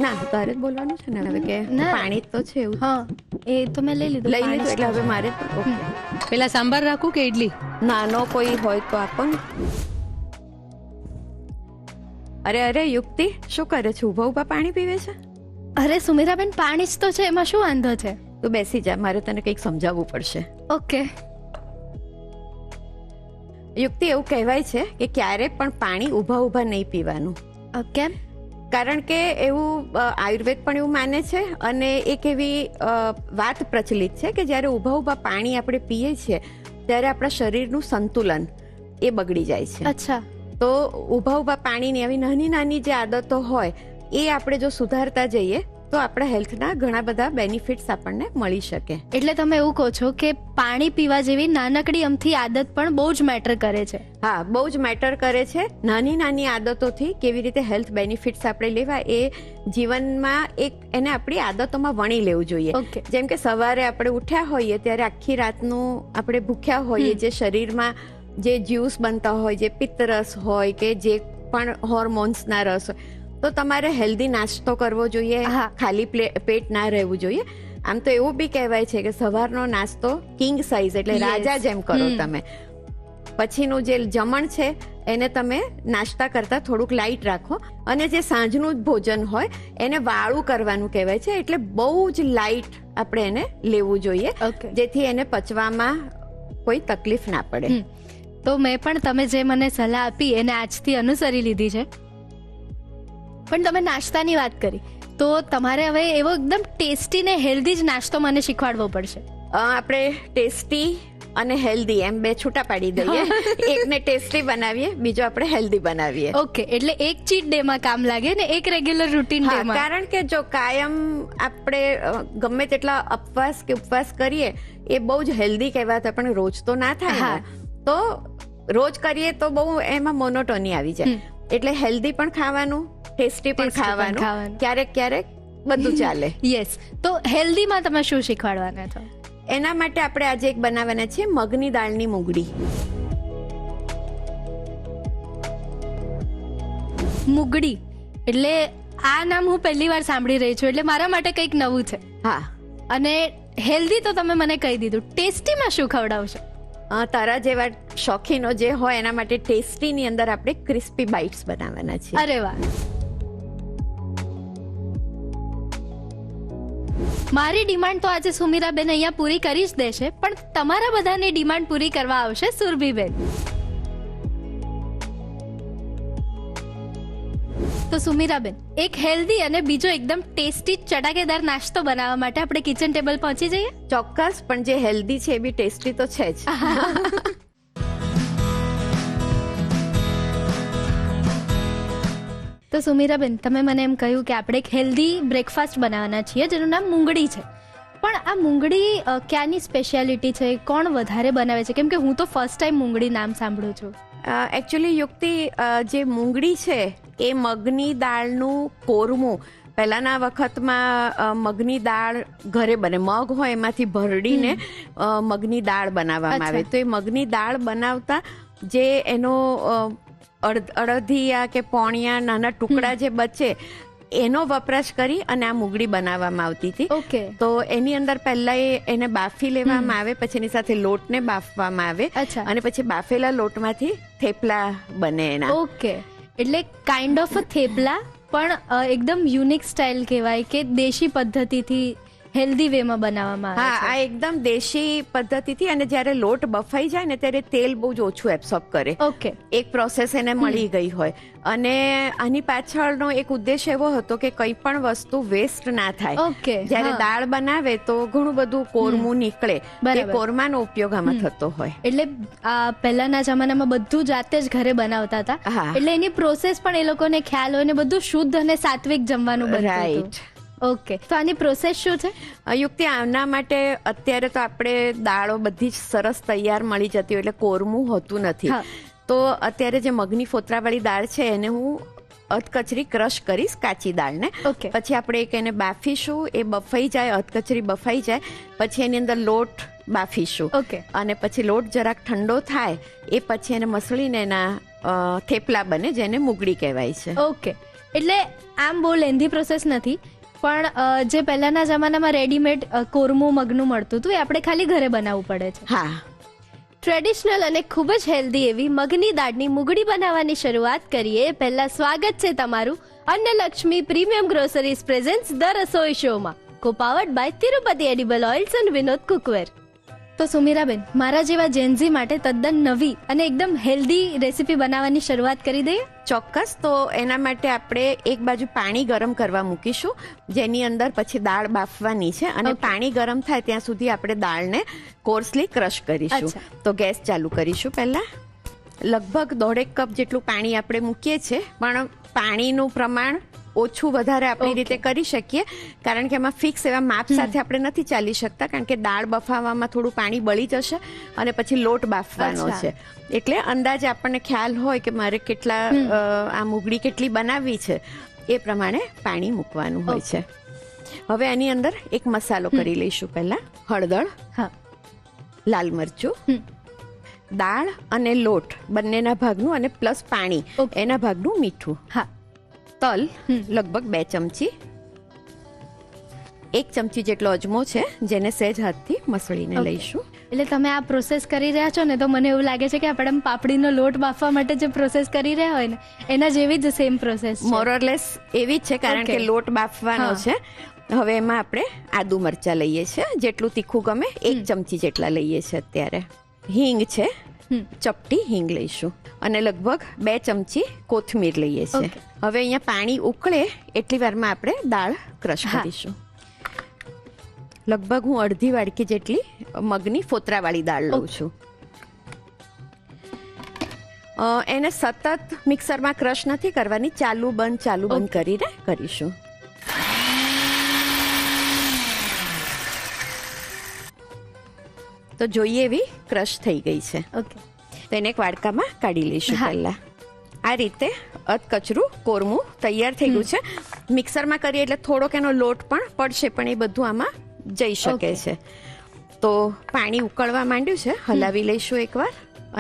ના તારે જ બોલવાનું છે ને હવે કે પાણી તો છે એવું. હા એ તો મેં લઈ લીધું એટલે હવે મારે પેલા સાંભાર રાખું કે ઇડલી? નાનો કોઈ હોય તો આપો ને. અરે યુક્તિ, શું કરે છે? ઉભા ઉભા પાણી પીવે છે? અરે સુમીરાબેન, પાણી જ તો છે, એમાં શું વાંધો છે? તું બેસી જા, મારે તને કંઈક સમજાવવું પડશે. ઓકે. યુક્તિ, એવું કહેવાય છે કે ક્યારે પણ પાણી ઊભા ઊભા નહીં પીવાનું. કેમ? કારણ કે એવું આયુર્વેદ પણ એવું માને છે અને એક એવી વાત પ્રચલિત છે કે જ્યારે ઊભા ઊભા પાણી આપણે પીએ છીએ ત્યારે આપણા શરીરનું સંતુલન એ બગડી જાય છે. અચ્છા. તો ઊભા ઊભા પાણીની આવી નાની નાની જે આદતો હોય એ આપણે જો સુધારતા જઈએ તો આપણા હેલ્થના ઘણા બધા બેનિફિટ્સ આપણને મળી શકે. એટલે તમે એવું કહો છો કે પાણી પીવા જેવી નાનકડી અમથી આદત પણ બહુ જ મેટર કરે છે? હા, બહુ જ મેટર કરે છે. નાની નાની આદતોથી કેવી રીતે હેલ્થ બેનિફિટ્સ આપણે લેવા એ જીવનમાં એને આપણી આદતોમાં વણી લેવું જોઈએ. જેમ કે સવારે આપણે ઉઠ્યા હોઈએ ત્યારે આખી રાતનું આપણે ભૂખ્યા હોઈએ, જે શરીરમાં જે જ્યુસ બનતા હોય, જે પિત્તરસ હોય કે જે પણ હોર્મોન્સના રસ હોય, તો તમારે હેલ્ધી નાસ્તો કરવો જોઈએ, ખાલી પેટ ના રહેવું જોઈએ. આમ તો એવું બી કહેવાય છે કે સવારનો નાસ્તો કિંગ સાઇઝ એટલે રાજા જેમ કરો તમે. પછીનું જે જમણ છે એને તમે નાસ્તા કરતા થોડુંક લાઇટ રાખો અને જે સાંજનું ભોજન હોય એને વાળું કરવાનું કહેવાય છે. એટલે બહુ જ લાઇટ આપણે એને લેવું જોઈએ જેથી એને પચવામાં કોઈ તકલીફ ના પડે. તો મેં પણ તમે જે મને સલાહ આપી એને આજથી અનુસરી લીધી છે. પણ તમે નાસ્તાની વાત કરી તો તમારે હવે એવો એકદમ ટેસ્ટી ને હેલ્ધી જ નાસ્તો મને શીખવાડવો પડશે. આપણે ટેસ્ટી અને હેલ્ધી એમ બે છૂટા પાડી દઈએ. એકને ટેસ્ટી બનાવીએ, બીજો આપણે હેલ્ધી બનાવીએ. ઓકે, એટલે એક ચીટ ડે માં કામ લાગે ને એક રેગ્યુલર રૂટીન ડે માં. કારણ કે જો કાયમ આપણે ગમે તેટલા ઉપવાસ કરીએ એ બહુ જ હેલ્ધી કહેવાતા પણ રોજ તો ના થાય. તો રોજ કરીએ તો બહુ એમાં મોનોટોની આવી જાય. એટલે હેલ્ધી પણ ખાવાનું, ટેસ્ટી પણ ખાવાનું, ક્યારેક ક્યારેક બધું ચાલે. યસ. તો હેલ્ધીમાં તમે શું શીખવાડવાના છો? એના માટે આપણે આજે એક બનાવવાના છે મગની દાળની મુગડી. મુગડી એટલે આ નામ હું પહેલી વાર સાંભળી રહી છું, એટલે મારા માટે કંઈક નવું છે. હા. અને હેલ્ધી તો તમે મને કહી દીધું, ટેસ્ટીમાં શું ખવડાવશો? તારા જેવા શોખીનો જે હોય એના માટે ટેસ્ટીની અંદર આપણે ક્રિસ્પી બાઇટ્સ બનાવવાના છે. અરે વાહ. મારી ડિમાન્ડ તો આજે સુમીરાબેન અહીંયા પૂરી કરી જ દેશે, પણ તમારા બધાની ડિમાન્ડ પૂરી કરવા આવશે સુરભીબેન. તો સુમીરાબેન, એક હેલ્ધી અને બીજો એકદમ ટેસ્ટી ચટાકેદાર નાસ્તો બનાવવા માટે આપણે કિચન ટેબલ પહોંચી જઈએ. ચોક્કસ, પણ જે હેલ્ધી છે એ બી ટેસ્ટી તો છે જ. તો સુમીરાબેન, તમે મને એમ કહ્યું કે આપણે એક હેલ્ધી બ્રેકફાસ્ટ બનાવવાના છીએ જેનું નામ મુંગડી છે. પણ આ મુંગડી ક્યાંની સ્પેશિયાલિટી છે? કોણ વધારે બનાવે છે? કેમ કે હું તો ફર્સ્ટ ટાઈમ મુંગડી નામ સાંભળું છું. એકચ્યુઅલી યુક્તિ, જે મુંગડી છે એ મગની દાળનું કોરમું. પહેલાના વખતમાં મગની દાળ ઘરે બને, મગ હોય એમાંથી ભરડીને મગની દાળ બનાવવામાં આવે. તો એ મગની દાળ બનાવતા જે એનો અડધિયા કે પોણિયા નાના ટુકડા જે બચે એનો વપરાશ કરી અને આ મુગડી બનાવવામાં આવતી હતી. તો એની અંદર પહેલા એને બાફી લેવામાં આવે, પછી એની સાથે લોટને બાફવામાં આવે અને પછી બાફેલા લોટમાંથી થેપલા બને એના. ઓકે, એટલે કાઇન્ડ ઓફ થેપલા પણ એકદમ યુનિક સ્ટાઇલ કહેવાય કે દેશી પદ્ધતિથી હેલ્ધી વેમાં બનાવવામાં આવે છે. આ એકદમ દેશી પદ્ધતિથી. અને જ્યારે લોટ બફાઈ જાય ને ત્યારે તેલ બહુ જ ઓછું એબ્સોર્બ કરે. ઓકે, એક પ્રોસેસ એને મળી ગઈ હોય. અને આની પાછળનો એક ઉદ્દેશ એવો હતો કે કંઈ પણ વસ્તુ વેસ્ટ ના થાય. જ્યારે દાળ બનાવે તો ઘણું બધું કોરમું નીકળે, એ કોરમાનો ઉપયોગ આમાં થતો હોય. એટલે પહેલાના જમાનામાં બધું જાતે જ ઘરે બનાવતા હતા, એટલે એની પ્રોસેસ પણ એ લોકોને ખ્યાલ હોય ને બધું શુદ્ધ અને સાત્વિક જમવાનું બનતું હતું. ઓકે, તો આની પ્રોસેસ શું છે? યુક્તિ, આના માટે અત્યારે તો આપણે દાળો બધી જ સરસ તૈયાર મળી જતી હોય એટલે કોરમું હોતું નથી. તો અત્યારે જે મગની ફોતરાવાળી દાળ છે એને હું અધકચરી ક્રશ કરીશ, કાચી દાળને. પછી આપણે એને બાફીશું. એ બફાઈ જાય, અધકચરી બફાઈ જાય પછી એની અંદર લોટ બાફીશું. ઓકે. અને પછી લોટ જરાક ઠંડો થાય એ પછી એને મસળીને એના થેપલા બને, જેને મુગડી કહેવાય છે. ઓકે, એટલે આમ બહુ લેન્ધી પ્રોસેસ નથી, પણ જે પહેલાના જમાનામાં રેડીમેડ કોરમું મગનું મળતું હતું એ આપણે ખાલી ઘરે બનાવવું પડે છે. હા. ટ્રેડિશનલ અને ખૂબ જ હેલ્ધી એવી મગની દાળની મુગડી બનાવવાની શરૂઆત કરીએ. પહેલા સ્વાગત છે તમારું Annalakshmi premium groceries presents the રસોઈ શોમાં, co-powered by Tirupati edible oils and Vinod cookware. તો સુમીરાબેન, મારા જેવા જેન્ઝી માટે તદ્દન નવી અને એકદમ હેલ્ધી રેસીપી બનાવવાની શરૂઆત કરી દઈએ. ચોક્કસ. તો એના માટે આપણે એક બાજુ પાણી ગરમ કરવા મૂકીશું, જેની અંદર પછી દાળ બાફવાની છે. અને પાણી ગરમ થાય ત્યાં સુધી આપણે દાળને કોર્સલી ક્રશ કરીશું. તો ગેસ ચાલુ કરીશું. પહેલા લગભગ 1.5 કપ જેટલું પાણી આપણે મૂકીએ છીએ, પણ પાણીનું પ્રમાણ ઓછું વધારે આપણી રીતે કરી શકીએ, કારણ કે એમાં ફિક્સ એવા માપ સાથે આપણે નથી ચાલી શકતા, કારણ કે દાળ બફાવવામાં થોડું પાણી બળી જશે અને પછી લોટ બાફવાનો છે. એટલે અંદાજે આપણને ખ્યાલ હોય કે મારે કેટલા આ મુગડી કેટલી બનાવવી છે એ પ્રમાણે પાણી મૂકવાનું હોય છે. હવે આની અંદર એક મસાલો કરી લઈશું. પહેલા હળદર, લાલ મરચું, દાળ અને લોટ બંનેના ભાગનું અને પ્લસ પાણી એના ભાગનું મીઠું, તલ લગભગ 2 ચમચી, 1 ચમચી જેટલો અજમો છે, જેને સહેજ હાથથી મસળીને લઈશું. એટલે તમે આ પ્રોસેસ કરી રહ્યા છો ને, તો મને એવું લાગે છે કે આપણે પાપડીનો લોટ બાફવા માટે જે પ્રોસેસ કરી રહ્યા હોય ને એના જેવી જ સેમ પ્રોસેસ મોરલેસ એવી જ છે, કારણ કે લોટ બાફવાનો છે. હવે એમાં આપણે આદુ મરચા લઈએ છીએ, જેટલું તીખું ગમે 1 ચમચી જેટલા લઈએ છીએ અત્યારે. હિંગ છે, ચપટી હિંગ લઈશું, અને લગભગ 2 ચમચી કોથમીર લઈએ છીએ. હવે અહીંયા પાણી ઉકળે એટલી વારમાં આપણે દાળ ક્રશ કરીશું. લગભગ હું અડધી વાડકી જેટલી મગની ફોતરાવાળી દાળ લઉં છું. એને સતત મિક્સરમાં ક્રશ નથી કરવાની, ચાલુ બંધ કરીને કરીશું. તો જોઈએ એવી ક્રશ થઈ ગઈ છે. ઓકે. તો એને એક વાડકામાં કાઢી લઈશું. પહેલા આ રીતે અધકચરું કોરમું તૈયાર થઈ ગયું છે. મિક્સરમાં કરીએ એટલે થોડોક એનો લોટ પણ પડશે, પણ એ બધું આમાં જઈ શકે છે. તો પાણી ઉકળવા માંડ્યું છે, હલાવી લઈશું એકવાર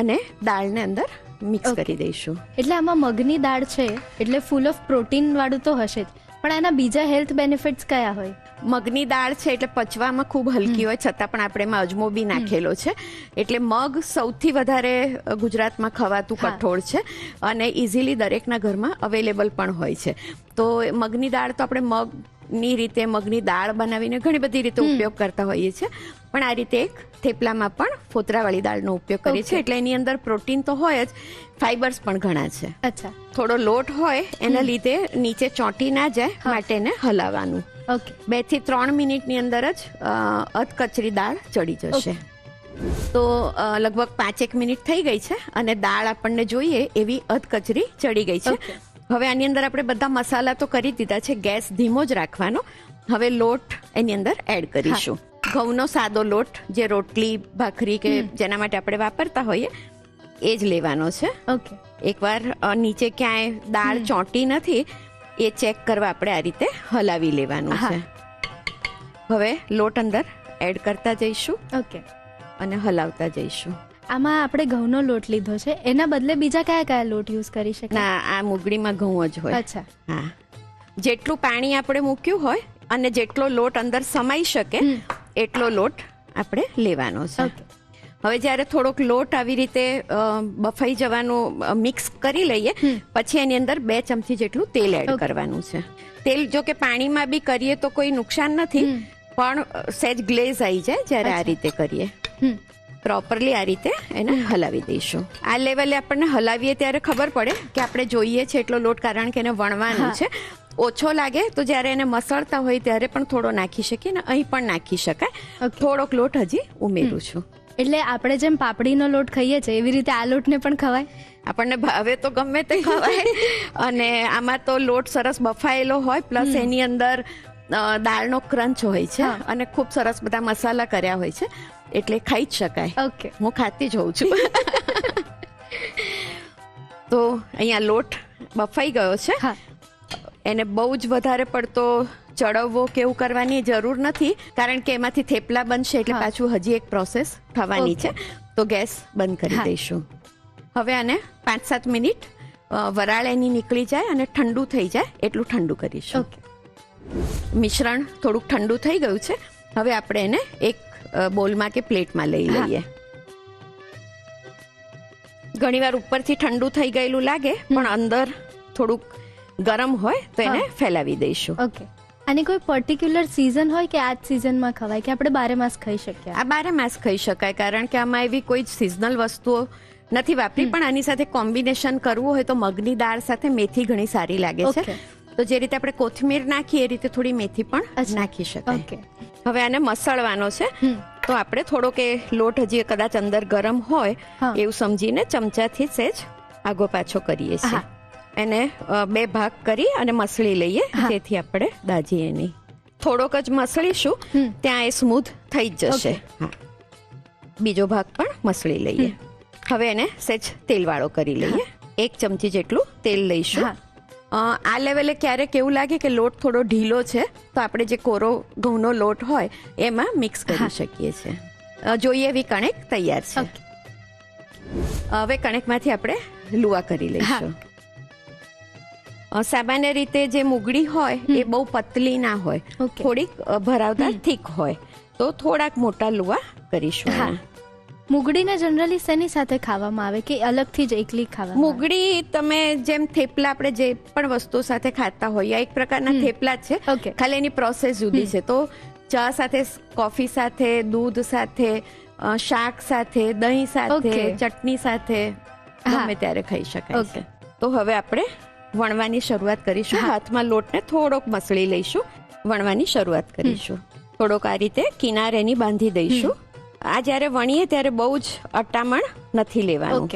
અને દાળને અંદર મિક્સ કરી દઈશું. એટલે આમાં મગની દાળ છે એટલે ફૂલ ઓફ પ્રોટીન વાળું તો હશે જ, પણ આના બીજા હેલ્થ બેનિફિટ્સ કયા હોય? મગની દાળ છે એટલે પચવામાં ખૂબ હલકી હોય, છતાં પણ આપણે એમાં અજમો બી નાખેલો છે, એટલે મગ સૌથી વધારે ગુજરાતમાં ખવાતું કઠોળ છે અને ઇઝીલી દરેકના ઘરમાં અવેલેબલ પણ હોય છે. તો મગની દાળ તો આપણે મગની રીતે મગની દાળ બનાવીને ઘણી બધી રીતે ઉપયોગ કરતા હોઈએ છીએ, પણ આ રીતે એક થેપલામાં પણ ફોતરાવાળી દાળનો ઉપયોગ કરીએ છીએ. એટલે એની અંદર પ્રોટીન તો હોય જ, ફાઈબર્સ પણ ઘણા છે. અચ્છા. થોડો લોટ હોય એના લીધે નીચે ચોંટી ના જાય માટે એને હલાવવાનું. ઓકે. 2 થી 3 મિનિટની અંદર જ અધકચરી દાળ ચડી જશે. તો લગભગ 5-1 મિનિટ થઈ ગઈ છે અને દાળ આપણને જોઈએ એવી અધકચરી ચડી ગઈ છે. હવે આની અંદર આપણે બધા મસાલા તો કરી દીધા છે, ગેસ ધીમો જ રાખવાનો. હવે લોટ એની અંદર એડ કરીશું. ઘઉંનો સાદો લોટ, જે રોટલી ભાખરી કે જેના માટે આપણે વાપરતા હોઈએ એ જ લેવાનો છે. ઓકે. એકવાર નીચે ક્યાંય દાળ ચોંટી નથી એ ચેક કરવા આપણે આ રીતે હલાવી લેવાનું છે. હવે લોટ અંદર એડ કરતા જઈશું. ઓકે. અને હલાવતા જઈશું. આમાં આપણે ઘઉંનો લોટ લીધો છે, એના બદલે બીજા કયા લોટ યુઝ કરી શકીએ? ના, આ મુગડીમાં ઘઉં જ હોય. અચ્છા. હા, જેટલું પાણી આપણે મૂક્યું હોય અને જેટલો લોટ અંદર સમાઈ શકે એટલો લોટ આપણે લેવાનો છે. હવે જ્યારે થોડોક લોટ આવી રીતે બફાઈ જવાનું મિક્સ કરી લઈએ પછી એની અંદર 2 ચમચી જેટલું તેલ એડ કરવાનું છે. તેલ જો કે પાણીમાં બી કરીએ તો કોઈ નુકસાન નથી, પણ સહેજ ગ્લેઝ આવી જાય જ્યારે આ રીતે કરીએ. પ્રોપરલી આ રીતે એને હલાવી દઈશું. આ લેવલે આપણને હલાવીએ ત્યારે ખબર પડે કે આપણે જોઈએ છે એટલો લોટ, કારણ કે એને વણવાનું છે. ઓછો લાગે તો જ્યારે એને મસળતા હોય ત્યારે પણ થોડો નાખી શકીએ ને અહીં પણ નાખી શકાય. થોડોક લોટ હજી ઉમેરું છું. એટલે આપણે જેમ પાપડીનો લોટ ખાઈએ છીએ એવી રીતે આ લોટને પણ ખવાય? આપણને ભાવે તો ગમે તે ખવાય. અને આમાં તો લોટ સરસ બફાયેલો હોય, પ્લસ એની અંદર દાળનો ક્રંચ હોય છે અને ખૂબ સરસ બધા મસાલા કર્યા હોય છે, એટલે ખાઈ જ શકાય. ઓકે. હું ખાતી જ હોઉં છું. તો અહીંયા લોટ બફાઈ ગયો છે. એને બહુ જ વધારે પડતો ચડવવો કે એવું કરવાની જરૂર નથી, કારણ કે એમાંથી થેપલા બનશે એટલે પાછું હજી એક પ્રોસેસ થવાની છે. તો ગેસ બંધ કરી દઈશું. હવે આને 5-7 મિનિટ વરાળ એની નીકળી જાય અને ઠંડુ થઈ જાય એટલું ઠંડુ કરીશું. મિશ્રણ થોડુંક ઠંડુ થઈ ગયું છે. હવે આપણે એને એક બોલમાં કે પ્લેટમાં લઈ લઈએ. ઘણીવાર ઉપરથી ઠંડુ થઈ ગયેલું લાગે પણ અંદર થોડુંક ગરમ હોય તો એને ફેલાવી દઈશું. ઓકે. આની કોઈ પર્ટિક્યુલર સિઝન હોય કે આ જ સિઝનમાં ખવાય કે આપણે 12 માસ ખાઈ શકીએ? આ 12 માસ ખાઈ શકાય, કારણ કે આમાં એવી કોઈ સિઝનલ વસ્તુઓ નથી વાપરી. પણ આની સાથે કોમ્બિનેશન કરવું હોય તો મગની દાળ સાથે મેથી ઘણી સારી લાગે છે. તો જે રીતે આપણે કોથમીર નાખીએ એ રીતે થોડી મેથી પણ નાખી શકાય. હવે આને મસળવાનો છે. તો આપણે થોડોક એ લોટ હજી કદાચ અંદર ગરમ હોય એવું સમજીને ચમચાથી સહેજ આગો પાછો કરીએ છીએ. એને 2 ભાગ કરી અને મસળી લઈએ, જેથી આપણે દાજીએ નહીં. થોડોક જ મસળીશું ત્યાં એ સ્મૂથ થઈ જ જશે. બીજો ભાગ પણ મસળી લઈએ. હવે એને સહેજ તેલવાળો કરી લઈએ. 1 ચમચી જેટલું તેલ લઈશું. આ લેવલે ક્યારેક એવું લાગે કે લોટ થોડો ઢીલો છે તો આપણે જે કોરો ઘઉંનો લોટ હોય એમાં મિક્સ કરી શકીએ છીએ. જોઈએ એવી કણેક તૈયાર છે. હવે કણેકમાંથી આપણે લુવા કરી લઈશું. સામાન્ય રીતે જે મુગડી હોય એ બહુ પતલી ના હોય, થોડીક ભરાવદાર થીક હોય, તો થોડાક મોટા લુવા કરીશું. મુગડીને જનરલી શેની સાથે ખાવામાં આવે કે અલગથી જ એકલી ખાવામાં? મુગડી તમે જેમ થેપલા આપણે જે પણ વસ્તુ સાથે ખાતા હોઈએ એક પ્રકારના થેપલા જ છે, ખાલી એની પ્રોસેસ જુદી છે. તો ચા સાથે, કોફી સાથે, દૂધ સાથે, શાક સાથે, દહીં સાથે, ચટણી સાથે ગમે ત્યારે ખાઈ શકાય છે. તો હવે આપણે વણવાની શરૂઆત કરીશું. હાથમાં લોટને થોડોક મસળી લઈશું. વણવાની શરૂઆત કરીશું. થોડોક આ રીતે કિનાર એની બાંધી દઈશું. આ જ્યારે વણીએ ત્યારે બહુ જ અટ્ટામણ નથી લેવાનું.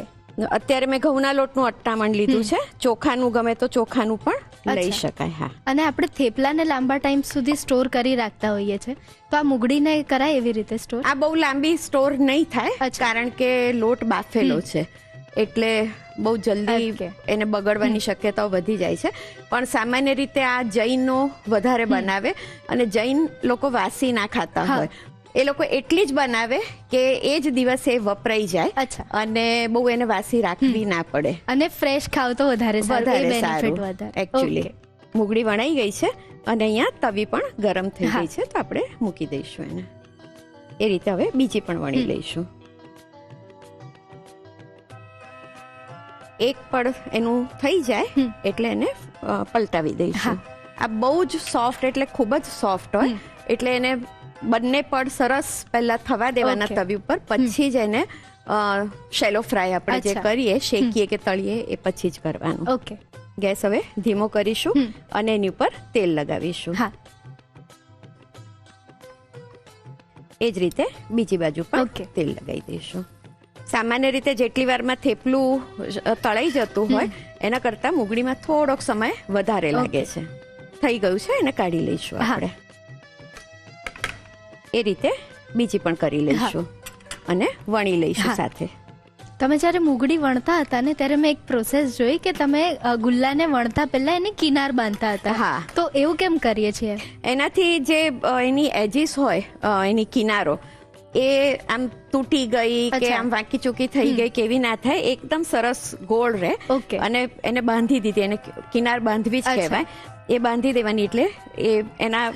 અત્યારે મેં ઘઉંના લોટનું અટ્ટામણ લીધું છે. ચોખાનું ગમે તો ચોખાનું પણ લઈ શકાય. અને આપણે થેપલાને લાંબા ટાઈમ સુધી સ્ટોર કરી રાખતા હોઈએ છીએ, તો આ મુગડીને કરાય એવી રીતે સ્ટોર? આ બહુ લાંબી સ્ટોર નહીં થાય, કારણ કે લોટ બાફેલો છે એટલે બહુ જલ્દી એને બગડવાની શક્યતાઓ વધી જાય છે. પણ સામાન્ય રીતે આ જૈનો વધારે બનાવે, અને જૈન લોકો વાસી ના ખાતા હોય. એ લોકો એટલી જ બનાવે કે એ જ દિવસે વપરાઈ જાય અને બહુ એને વાસી રાખવી ના પડે, અને ફ્રેશ ખાવ તો વધારે સારું. એકચ્યુઅલી મુગડી વણાઈ ગઈ છે અને અહીંયા તવી પણ ગરમ થઈ ગઈ છે, તો આપણે મૂકી દઈશું એને. એ રીતે હવે બીજી પણ વણી લઈશું. એક પડ એનું થઈ જાય એટલે એને પલટાવી દઈશું. આ બહુ જ સોફ્ટ એટલે ખૂબ જ સોફ્ટ હોય એટલે એને બંને પડ સરસ પહેલા થવા દેવાના તવી ઉપર, પછી જ એને શેલો ફ્રાય આપણે જે કરીએ, શેકીએ કે તળીએ એ પછી જ કરવાનું. ગેસ હવે ધીમો કરીશું અને એની ઉપર તેલ લગાવીશું. એ જ રીતે બીજી બાજુ પણ તેલ લગાવી દઈશું. સામાન્ય રીતે જેટલી વારમાં થેપલું તળાઈ જતું હોય એના કરતા મુગડીમાં થોડોક સમય વધારે લાગે છે. થઈ ગયું છે, એને કાઢી લઈશું આપણે. એ રીતે બીજી પણ કરી લઈશું અને વણી લઈશું સાથે. તમે જ્યારે મુગડી વણતા હતા ને ત્યારે મેં એક પ્રોસેસ જોઈ કે તમે ગુલ્લાને વણતા પહેલા એની કિનાર બાંધતા હતા. તો એવું કેમ કરીએ છીએ? એનાથી જે એની એજીસ હોય, એની કિનારો, એ આમ તૂટી ગઈ કે આમ વાંકી ચૂકી થઈ ગઈ કેવી ના થાય, એકદમ સરસ ગોળ રહે. અને એને બાંધી દીધી, એને કિનાર બાંધવી જ કહેવાય. એ બાંધી દેવાની એટલે એ એના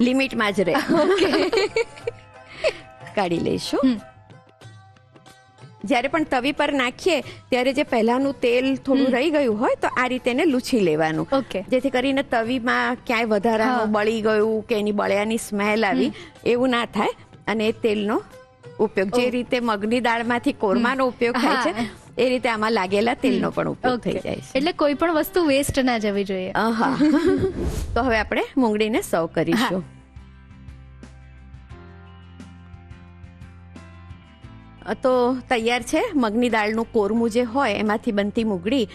લિમિટમાં જ રહે. કાઢી લઈશું. જ્યારે પણ તવી પર નાખીએ ત્યારે જે પહેલાનું તેલ થોડું રહી ગયું હોય તો આ રીતે એને લૂછી લેવાનું, જેથી કરીને તવીમાં ક્યાંય વધારાનું બળી ગયું કે એની બળ્યાની સ્મેલ આવી એવું ના થાય. અને એ તેલનો ઉપયોગ જે રીતે મગની દાળમાંથી કોરમાનો ઉપયોગ થાય છે એ રીતે આમાં લાગેલા તેલનો પણ ઉપયોગ થઈ જાય છે. એટલે કોઈ પણ વસ્તુ વેસ્ટ ના જવી જોઈએ. તો હવે આપણે મુંગળીને સર્વ કરીશું. તો તૈયાર છે મગની દાળનું કોરમું જે હોય એમાંથી બનતી મુગડી.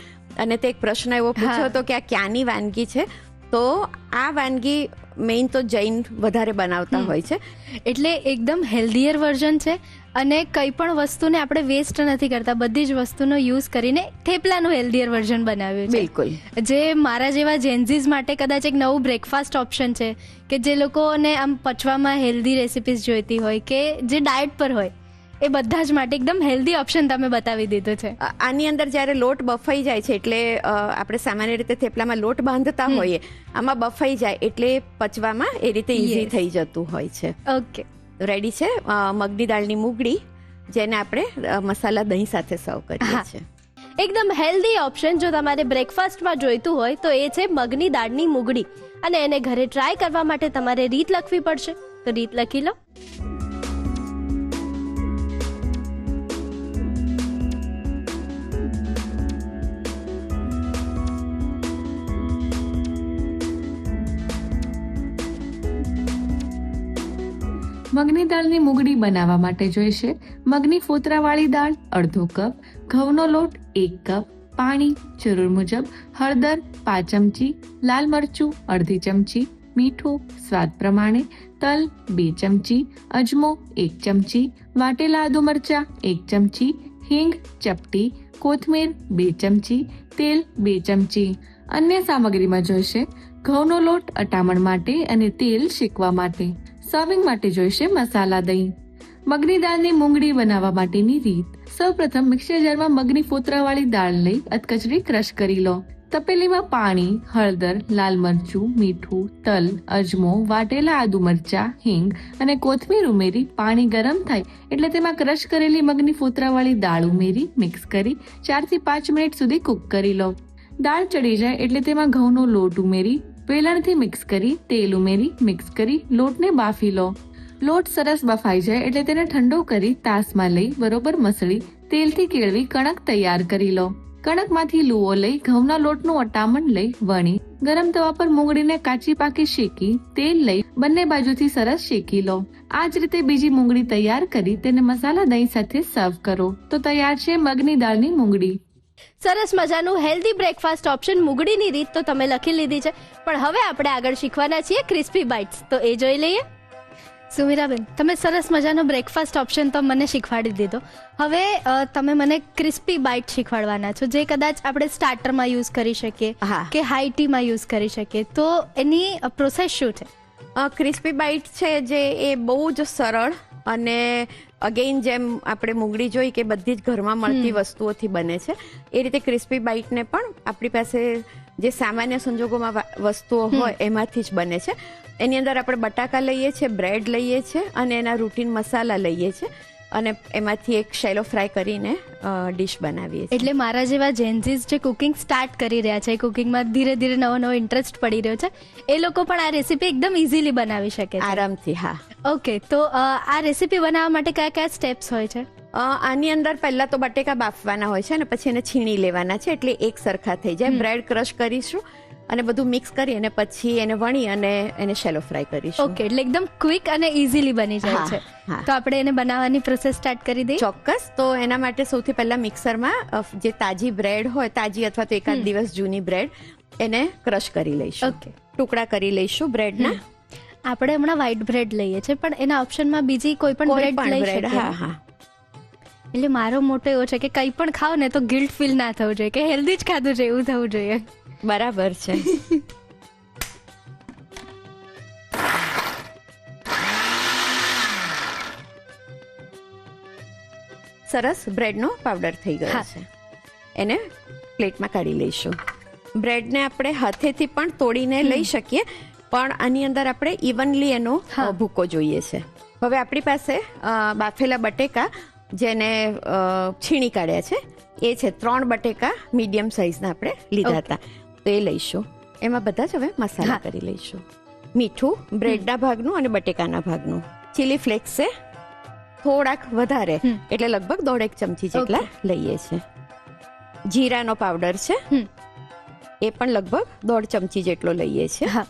અને તે એક પ્રશ્ન એવો પૂછ્યો હતો કે આ ક્યાંની વાનગી છે? તો આ વાનગી મેઇન તો જૈન વધારે બનાવતા હોય છે, એટલે એકદમ હેલ્ધીયર વર્ઝન છે અને કંઈ પણ વસ્તુને આપણે વેસ્ટ નથી કરતા, બધી જ વસ્તુનો યુઝ કરીને થેપલાનું હેલ્ધીયર વર્ઝન બનાવ્યું છે. બિલકુલ. જે મારા જેવા જેન્ઝીઝ માટે કદાચ એક નવું બ્રેકફાસ્ટ ઓપ્શન છે, કે જે લોકોને આમ પચવામાં હેલ્ધી રેસિપીઝ જોઈતી હોય કે જે ડાયટ પર હોય, એ બધા જ માટે એકદમ હેલ્ધી ઓપ્શન તમે બતાવી દીધો છે. આની અંદર જ્યારે લોટ બફાઈ જાય છે, એટલે આપણે સામાન્ય રીતે થેપલામાં લોટ બાંધતા હોઈએ, આમાં બફાઈ જાય એટલે પચવામાં એ રીતે ઈઝી થઈ જતું હોય છે. ઓકે, રેડી છે મગની દાળની મુગડી, જેને આપણે મસાલા દહીં સાથે સર્વ કરીએ છીએ. એકદમ હેલ્ધી ઓપ્શન જો તમારે બ્રેકફાસ્ટમાં જોઈતું હોય તો એ છે મગની દાળની મુગડી. અને એને ઘરે ટ્રાય કરવા માટે તમારે રીત લખવી પડશે, તો રીત લખી લો. મગની દાળની મુગડી બનાવવા માટે જોઈશે મગની ફોતરાવાળી દાળ અડધો કપ, ઘઉંનો લોટ 1 કપ, પાણી જરૂર મુજબ, હળદર 5 ચમચી, લાલ મરચું અડધી ચમચી, મીઠું સ્વાદ પ્રમાણે, તલ 2 ચમચી, અજમો 1 ચમચી, વાટેલા આદુ મરચા 1 ચમચી, હિંગ ચપટી, કોથમીર 2 ચમચી, તેલ 2 ચમચી. અન્ય સામગ્રીમાં જોઈશે ઘઉંનો લોટ અટામણ માટે અને તેલ શેકવા માટે. સર્વિંગ માટે જોઈશે મસાલા દહીં. મગની દાળની મુંગળી બનાવવા માટેની રીત. સૌપ્રથમ મિક્સર જારમાં મગની ફોતરાવાળી દાળ લઈ અધકચરી ક્રશ કરી લો. તપેલીમાં પાણી, હળદર, લાલ મરચું, મીઠું, તલ, અજમો, વાટેલા આદુ મરચા, હિંગ અને કોથમીર ઉમેરી પાણી ગરમ થાય એટલે તેમાં ક્રશ કરેલી મગની ફોતરાવાળી દાળ ઉમેરી મિક્સ કરી 4 થી 5 મિનિટ સુધી કૂક કરી લો. દાળ ચડી જાય એટલે તેમાં ઘઉંનો લોટ ઉમેરી વેલણથી મિક્સ કરી તેલ ઉમેરી મિક્સ કરી લોટને બાફી લો. લોટ સરસ બફાઈ જાય એટલે તેને ઠંડો કરી તાસમાં લઈ બરોબર મસળી તેલથી કેળવી કણક તૈયાર કરી લો. કણકમાંથી લુઓ લઈ ઘઉંના લોટનું અટામણ લઈ વણી ગરમ તવા પર મુંગળીને કાચી પાકી શેકી તેલ લઈ બંને બાજુથી સરસ શેકી લો. આ જ રીતે બીજી મુંગળી તૈયાર કરી તેને મસાલા દહીં સાથે સર્વ કરો. તો તૈયાર છે મગની દાળની મુંગળી. સરસ મજાનું હેલ્ધી બ્રેકફાસ્ટ ઓપ્શન મુગડીની રીત તો તમે લખી લીધી છે, પણ હવે આપણે આગળ શીખવાના છીએ ક્રિસ્પી બાઇટ્સ. તો એ જોઈ લઈએ. સુમિરાબેન, તમે સરસ મજાનો બ્રેકફાસ્ટ ઓપ્શન તો મને શીખવાડી દીધો. હવે તમે મને ક્રિસ્પી બાઇટ શીખવાડવાના છો, જે કદાચ આપણે સ્ટાર્ટરમાં યુઝ કરી શકીએ કે હાઈ ટીમાં યુઝ કરી શકીએ. તો એની પ્રોસેસ શું છે? ક્રિસ્પી બાઇટ છે જે એ બહુ જ સરળ અને અગેઇન જેમ આપણે મુંગળી જોઈ કે બધી જ ઘરમાં મળતી વસ્તુઓથી બને છે, એ રીતે ક્રિસ્પી બાઇટને પણ આપણી પાસે જે સામાન્ય સંજોગોમાં વસ્તુઓ હોય એમાંથી જ બને છે. એની અંદર આપણે બટાકા લઈએ છીએ, બ્રેડ લઈએ છીએ અને એના રૂટીન મસાલા લઈએ છીએ અને એમાંથી એક શેલો ફ્રાય કરીને ડિશ બનાવીએ છીએ. એટલે મારા જેવા જેન્ઝીસ જે કુકિંગ સ્ટાર્ટ કરી રહ્યા છે, કુકિંગમાં ધીરે ધીરે નવો નવો ઇન્ટરેસ્ટ પડી રહ્યો છે, એ લોકો પણ આ રેસીપી એકદમ ઇઝીલી બનાવી શકે છે આરામથી. હા. ઓકે, તો આ રેસીપી બનાવવા માટે કયા કયા સ્ટેપ્સ હોય છે? આની અંદર પહેલા તો બટેકા બાફવાના હોય છે અને પછી એને છીણી લેવાના છે એટલે એક સરખા થઈ જાય. બ્રેડ ક્રશ કરીશું અને બધું મિક્સ કરી અને પછી એને વણી અને એને શેલો ફ્રાય કરીશું. ઓકે, એટલે એકદમ ક્વિક અને ઇઝીલી બની જાય છે. તો આપણે એને બનાવવાની પ્રોસેસ સ્ટાર્ટ કરી દઈએ. ચોક્કસ. તો એના માટે સૌથી પહેલા મિક્સરમાં જે તાજી બ્રેડ હોય, તાજી અથવા તો એકાદ દિવસ જૂની બ્રેડ, એને ક્રશ કરી લઈશું. ઓકે, ટુકડા કરી લઈશું બ્રેડના. આપણે હમણાં વ્હાઈટ બ્રેડ લઈએ છીએ, પણ એના ઓપ્શનમાં બીજી કોઈ પણ બ્રેડ લઈ શકીએ. હા હા. એટલે મારો મોટો એવો છે કે કંઈ પણ ખાઓ ને તો ગિલ્ટ ફીલ ના થવું જોઈએ, કે હેલ્ધી જ ખાધું છે એવું થવું જોઈએ. બરાબર છે. સરસ બ્રેડનો પાવડર થઈ ગયો છે. એને પ્લેટમાં કાઢી લઈશું. બ્રેડને આપણે હાથેથી પણ તોડીને લઈ શકીએ, પણ આની અંદર આપણે ઇવનલી એનો ભૂકો જોઈએ છે. હવે આપણી પાસે બાફેલા બટેકા જેને છીણી કાઢ્યા છે એ છે. 3 બટેકા મીડિયમ સાઇઝના આપણે લીધા હતા, તો એ લઈશું. એમાં બધા જ હવે મસાલા કરી લઈશું. મીઠું બ્રેડના ભાગનું અને બટેકાના ભાગનું. ચીલી ફ્લેક્સ છે થોડાક વધારે, એટલે લગભગ 1.5 ચમચી જેટલા લઈએ છીએ. જીરાનો પાવડર છે, એ પણ લગભગ 1.5 ચમચી જેટલો લઈએ છીએ.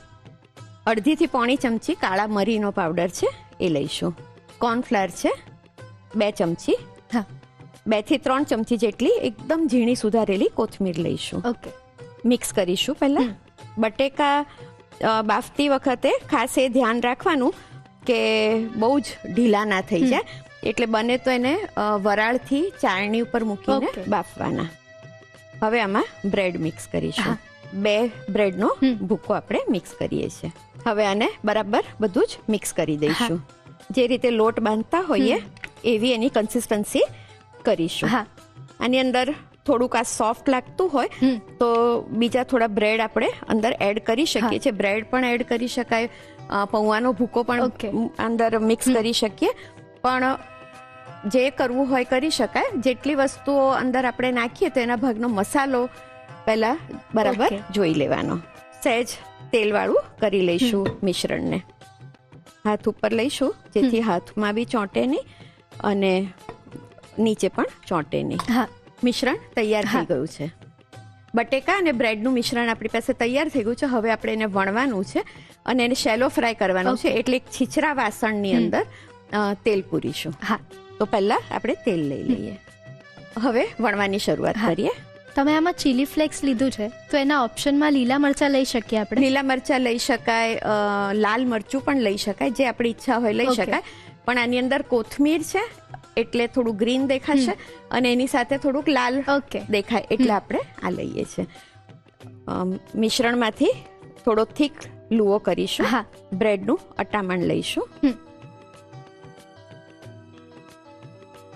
1.5 થી 1.5 ચમચી કાળા મરીનો પાવડર છે, એ લઈશું. કોર્નફ્લાવર છે 2 ચમચી. 2 થી 3 ચમચી જેટલી એકદમ ઝીણી સુધારેલી કોથમીર લઈશું. ઓકે, મિક્સ કરીશું. પહેલા બટેકા બાફતી વખતે ખાસ એ ધ્યાન રાખવાનું કે બહુ જ ઢીલા ના થઈ જાય, એટલે બને તો એને વરાળથી ચાળણી ઉપર મૂકીને Okay. બાફવાના. હવે આમાં બ્રેડ મિક્સ કરીશું. 2 બ્રેડનો ભૂકો આપણે મિક્સ કરીએ છીએ. હવે આને બરાબર બધું જ મિક્સ કરી દઈશું. જે રીતે લોટ બાંધતા હોઈએ એવી એની કન્સિસ્ટન્સી કરીશું. હા. આની અંદર થોડુંક આ સોફ્ટ લાગતું હોય તો બીજા થોડા બ્રેડ આપણે અંદર એડ કરી શકીએ છીએ. બ્રેડ પણ એડ કરી શકાય, પૌવાનો ભૂકો Okay. પણ અંદર મિક્સ કરી શકીએ. પણ જે કરવું હોય કરી શકાય. જેટલી વસ્તુઓ અંદર આપણે નાખીએ તો એના ભાગનો મસાલો પહેલા બરાબર Okay. જોઈ લેવાનો. સહેજ તેલવાળું કરી લઈશું મિશ્રણને. હાથ ઉપર લઈશું જેથી હાથમાં બી ચોંટે નહીં અને નીચે પણ ચોંટે નહીં. હા. મિશ્રણ તૈયાર થઈ ગયું છે. બટેકા અને બ્રેડનું મિશ્રણ આપણી પાસે તૈયાર થઈ ગયું છે. હવે આપણે એને વણવાનું છે અને એને શેલો ફ્રાય કરવાનું છે. એટલે એક છીછરા વાસણની અંદર તેલ પૂરીશું. હા. તો પહેલા આપણે તેલ લઈ લઈએ. હવે વણવાની શરૂઆત કરીએ. તમે આમાં ચીલી ફ્લેક્સ લીધું છે તો એના ઓપ્શનમાં લીલા મરચાં લઈ શકીએ આપણે? લીલા મરચાં લઈ શકાય, લાલ મરચું પણ લઈ શકાય, જે આપણી ઈચ્છા હોય લઈ શકાય. પણ આની અંદર કોથમીર છે એટલે થોડું ગ્રીન દેખાશે અને એની સાથે થોડુંક લાલ દેખાય એટલે આપણે આ લઈએ છીએ. મિશ્રણમાંથી થોડો થીક લુઓ કરીશું. બ્રેડનું અટામણ લઈશું.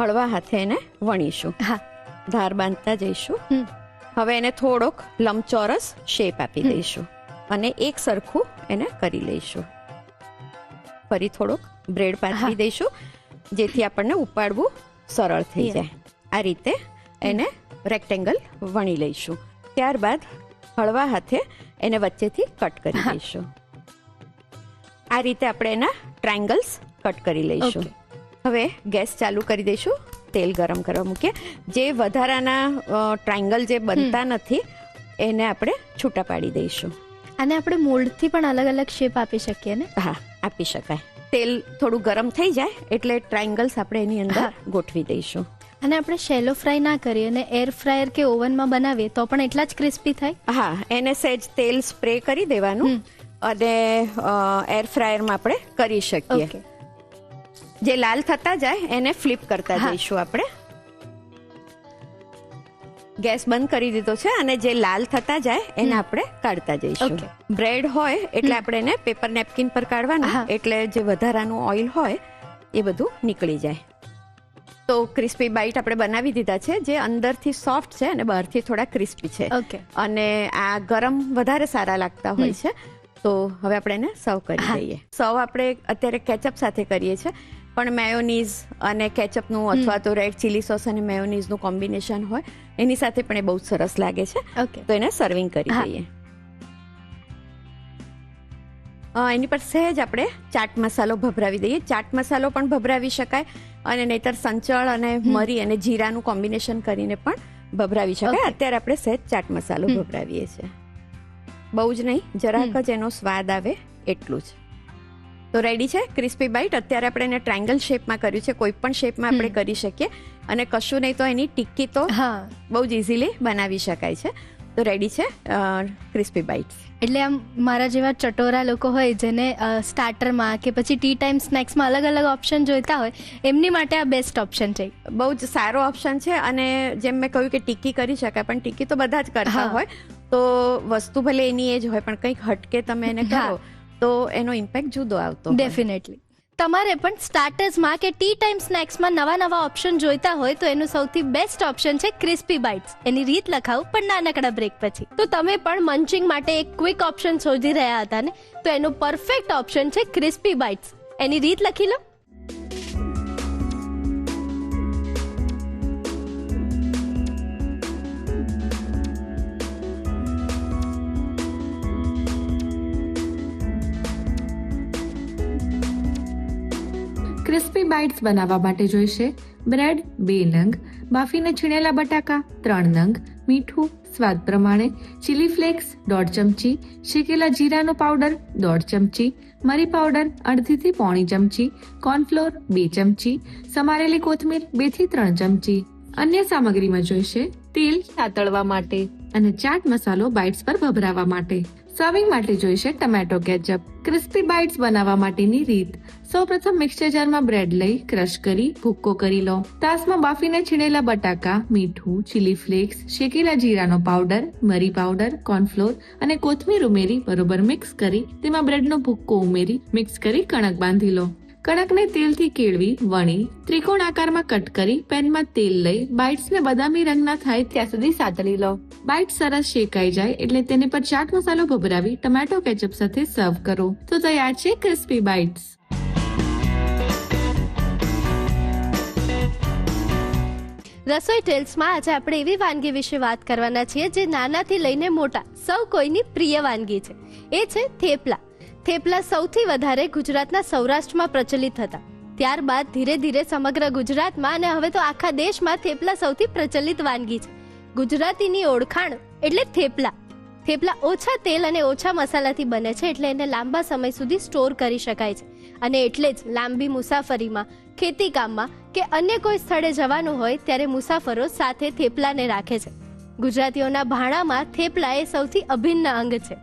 હળવા હાથે એને વણીશું. ધાર બાંધતા જઈશું. હવે એને થોડોક લંબચોરસ શેપ આપી દઈશું અને એક સરખું એને કરી લઈશું. ફરી થોડોક બ્રેડ પાથરી દઈશું જેથી આપણને ઉપાડવું સરળ થઈ જાય. આ રીતે એને રેક્ટેંગલ વણી લઈશું. ત્યારબાદ હળવા હાથે એને વચ્ચેથી કટ કરી દઈશું. આ રીતે આપણે એના ટ્રાયંગલ્સ કટ કરી લઈશું. હવે ગેસ ચાલુ કરી દઈશું. તેલ ગરમ કરવા મૂકીએ. જે વધારાના ટ્રાયંગલ જે બનતા નથી એને આપણે છૂટા પાડી દઈશું. અને આપણે મોલ્ડથી પણ અલગ અલગ શેપ આપી શકીએ ને? હા, આપી શકાય. તેલ થોડું ગરમ થઈ જાય એટલે ટ્રાયંગલ્સ આપણે એની અંદર ગોઠવી દઈશું. અને આપણે શેલો ફ્રાય ના કરીએ અને એર ફ્રાયર કે ઓવનમાં બનાવીએ તો પણ એટલા જ ક્રિસ્પી થાય? હા, એને સહેજ તેલ સ્પ્રે કરી દેવાનું અને એર ફ્રાયરમાં આપણે કરી શકીએ. જે લાલ થતા જાય એને ફ્લિપ કરતા જઈશું આપણે. ગેસ બંધ કરી દીધો છે અને જે લાલ થતા જાય એને આપણે કાઢતા જઈશું. બ્રેડ હોય એટલે આપણે એને પેપર નેપકિન પર કાઢવાનું એટલે જે વધારાનું ઓઇલ હોય એ બધું નીકળી જાય. તો ક્રિસ્પી બાઈટ આપણે બનાવી દીધા છે જે અંદરથી સોફ્ટ છે અને બહારથી થોડા ક્રિસ્પી છે. અને આ ગરમ વધારે સારા લાગતા હોય છે. તો હવે આપણે એને સર્વ કરી દઈએ. સર્વ આપણે અત્યારે કેચઅપ સાથે કરીએ છીએ પણ મેયોનીઝ અને કેચઅપનું અથવા તો રેડ ચીલી સોસ અને મેયોનીઝનું કોમ્બિનેશન હોય એની સાથે પણ એ બહુ સરસ લાગે છે. તો એને સર્વિંગ કરી દઈએ. એની પર સહેજ આપણે ચાટ મસાલો ભભરાવી દઈએ. ચાટ મસાલો પણ ભભરાવી શકાય અને નહીતર સંચળ અને મરી અને જીરાનું કોમ્બિનેશન કરીને પણ ભભરાવી શકાય. અત્યારે આપણે સહેજ ચાટ મસાલો ભભરાવીએ છીએ. બહુ જ નહીં, જરાક જ એનો સ્વાદ આવે એટલું જ. તો રેડી છે ક્રિસ્પી બાઈટ. અત્યારે આપણે એને ટ્રાયંગલ શેપમાં કર્યું છે. કોઈ પણ શેપમાં આપણે કરી શકીએ અને કશું નહીં તો એની ટિક્કી તો બહુ જ ઇઝીલી બનાવી શકાય છે. તો રેડી છે ક્રિસ્પી બાઈટ્સ. એટલે આમ મારા જેવા ચટોરા લોકો હોય જેને સ્ટાર્ટરમાં કે પછી ટી ટાઈમ સ્નેક્સમાં અલગ અલગ ઓપ્શન જોઈતા હોય એમની માટે આ બેસ્ટ ઓપ્શન છે. બહુ જ સારો ઓપ્શન છે. અને જેમ મેં કહ્યું કે ટિક્કી કરી શકાય પણ ટિક્કી તો બધા જ કરતા હોય તો વસ્તુ ભલે એની એ જ હોય પણ કંઈક હટકે તમે એને કરો તો એનો ઇમ્પેક્ટ જુદો આવતો. ડેફિનેટલી. તમારે પણ સ્ટાર્ટર્સમાં કે ટી ટાઈમ સ્નેક્સમાં નવા નવા ઓપ્શન જોઈતા હોય તો એનું સૌથી બેસ્ટ ઓપ્શન છે ક્રિસ્પી બાઇટ્સ. એની રીત લખાવું પણ નાનકડા બ્રેક પછી. તો તમે પણ મંચિંગ માટે એક ક્વિક ઓપ્શન શોધી રહ્યા હતા ને, તો એનો પરફેક્ટ ઓપ્શન છે ક્રિસ્પી બાઇટ્સ. એની રીત લખી લો. ક્રિસ્પી બાઇટ્સ બનાવવા માટે જોઈશે બ્રેડ 2 નંગ, બાફીને છીણેલા બટાકા 3 નંગ, મીઠું સ્વાદ પ્રમાણે, ચીલી ફ્લેક્સ 1/2 ચમચી, શેકેલા જીરાનો પાવડર 1/2 ચમચી, મરી પાવડર 1/2 થી 1/4 ચમચી, કોર્નફ્લોર 2 ચમચી, સમારેલી કોથમીર 2 થી 3 ચમચી. અન્ય સામગ્રીમાં જોઈશે તેલ સાતળવા માટે અને ચાટ મસાલો બાઇટ્સ પર ભભરાવા માટે, સર્વિંગ માટે જોઈશે ટમેટો કેચઅપ. ક્રિસ્પી બાઇટ્સ બનાવવા માટેની રીત. સૌપ્રથમ મિક્સર જારમાં બ્રેડ લઈ ક્રશ કરી ભૂક્કો કરી લો. તાસમાં બાફીને છીણેલા બટાકા, મીઠું, ચીલી ફ્લેક્સ, શેકેલા જીરાનો પાવડર, મરી પાવડર, કોર્નફ્લોર અને કોથમીર ઉમેરી બરોબર મિક્સ કરી તેમાં બ્રેડનો ભૂક્કો ઉમેરી મિક્સ કરી કણક બાંધી લો. કણકને તેલથી કેળવી વણી ત્રિકોણ આકારમાં કટ કરી પેનમાં તેલ લઈ બાઇટ્સને બદામી રંગના થાય ત્યાં સુધી સાતળી લો. બાઇટ સરસ શેકાઈ જાય એટલે તેને પર ચાટ મસાલો ભભરાવી ટમેટો કેચઅપ સાથે સર્વ કરો તો તૈયાર છે ક્રિસ્પી બાઇટ્સ. રસોઈ ટેલ્સમાં આજે આપણે એવી વાનગી વિશે વાત કરવાના છીએ જે નાનાથી લઈને મોટા સૌ કોઈની પ્રિય વાનગી છે. એ છે થેપલા. થેપલા સૌથી વધારે ગુજરાતના સૌરાષ્ટ્રમાં પ્રચલિત હતા. ત્યારબાદ ધીરે ધીરે સમગ્ર ગુજરાતમાં અને હવે તો આખા દેશમાં થેપલા સૌથી પ્રચલિત વાનગી છે. ગુજરાતીની ઓળખાણ એટલે થેપલા. થેપલા ઓછા તેલ અને ઓછા મસાલાથી બને છે એટલે એને લાંબા સમય સુધી સ્ટોર કરી શકાય છે અને એટલે જ લાંબી મુસાફરીમાં, ખેતી કામમાં કે અન્ય કોઈ સ્થળે જવાનું હોય ત્યારે મુસાફરો સાથે થેપલાને રાખે છે. ગુજરાતીઓના ભાણામાં થેપલા એ સૌથી અભિન્ન અંગ છે.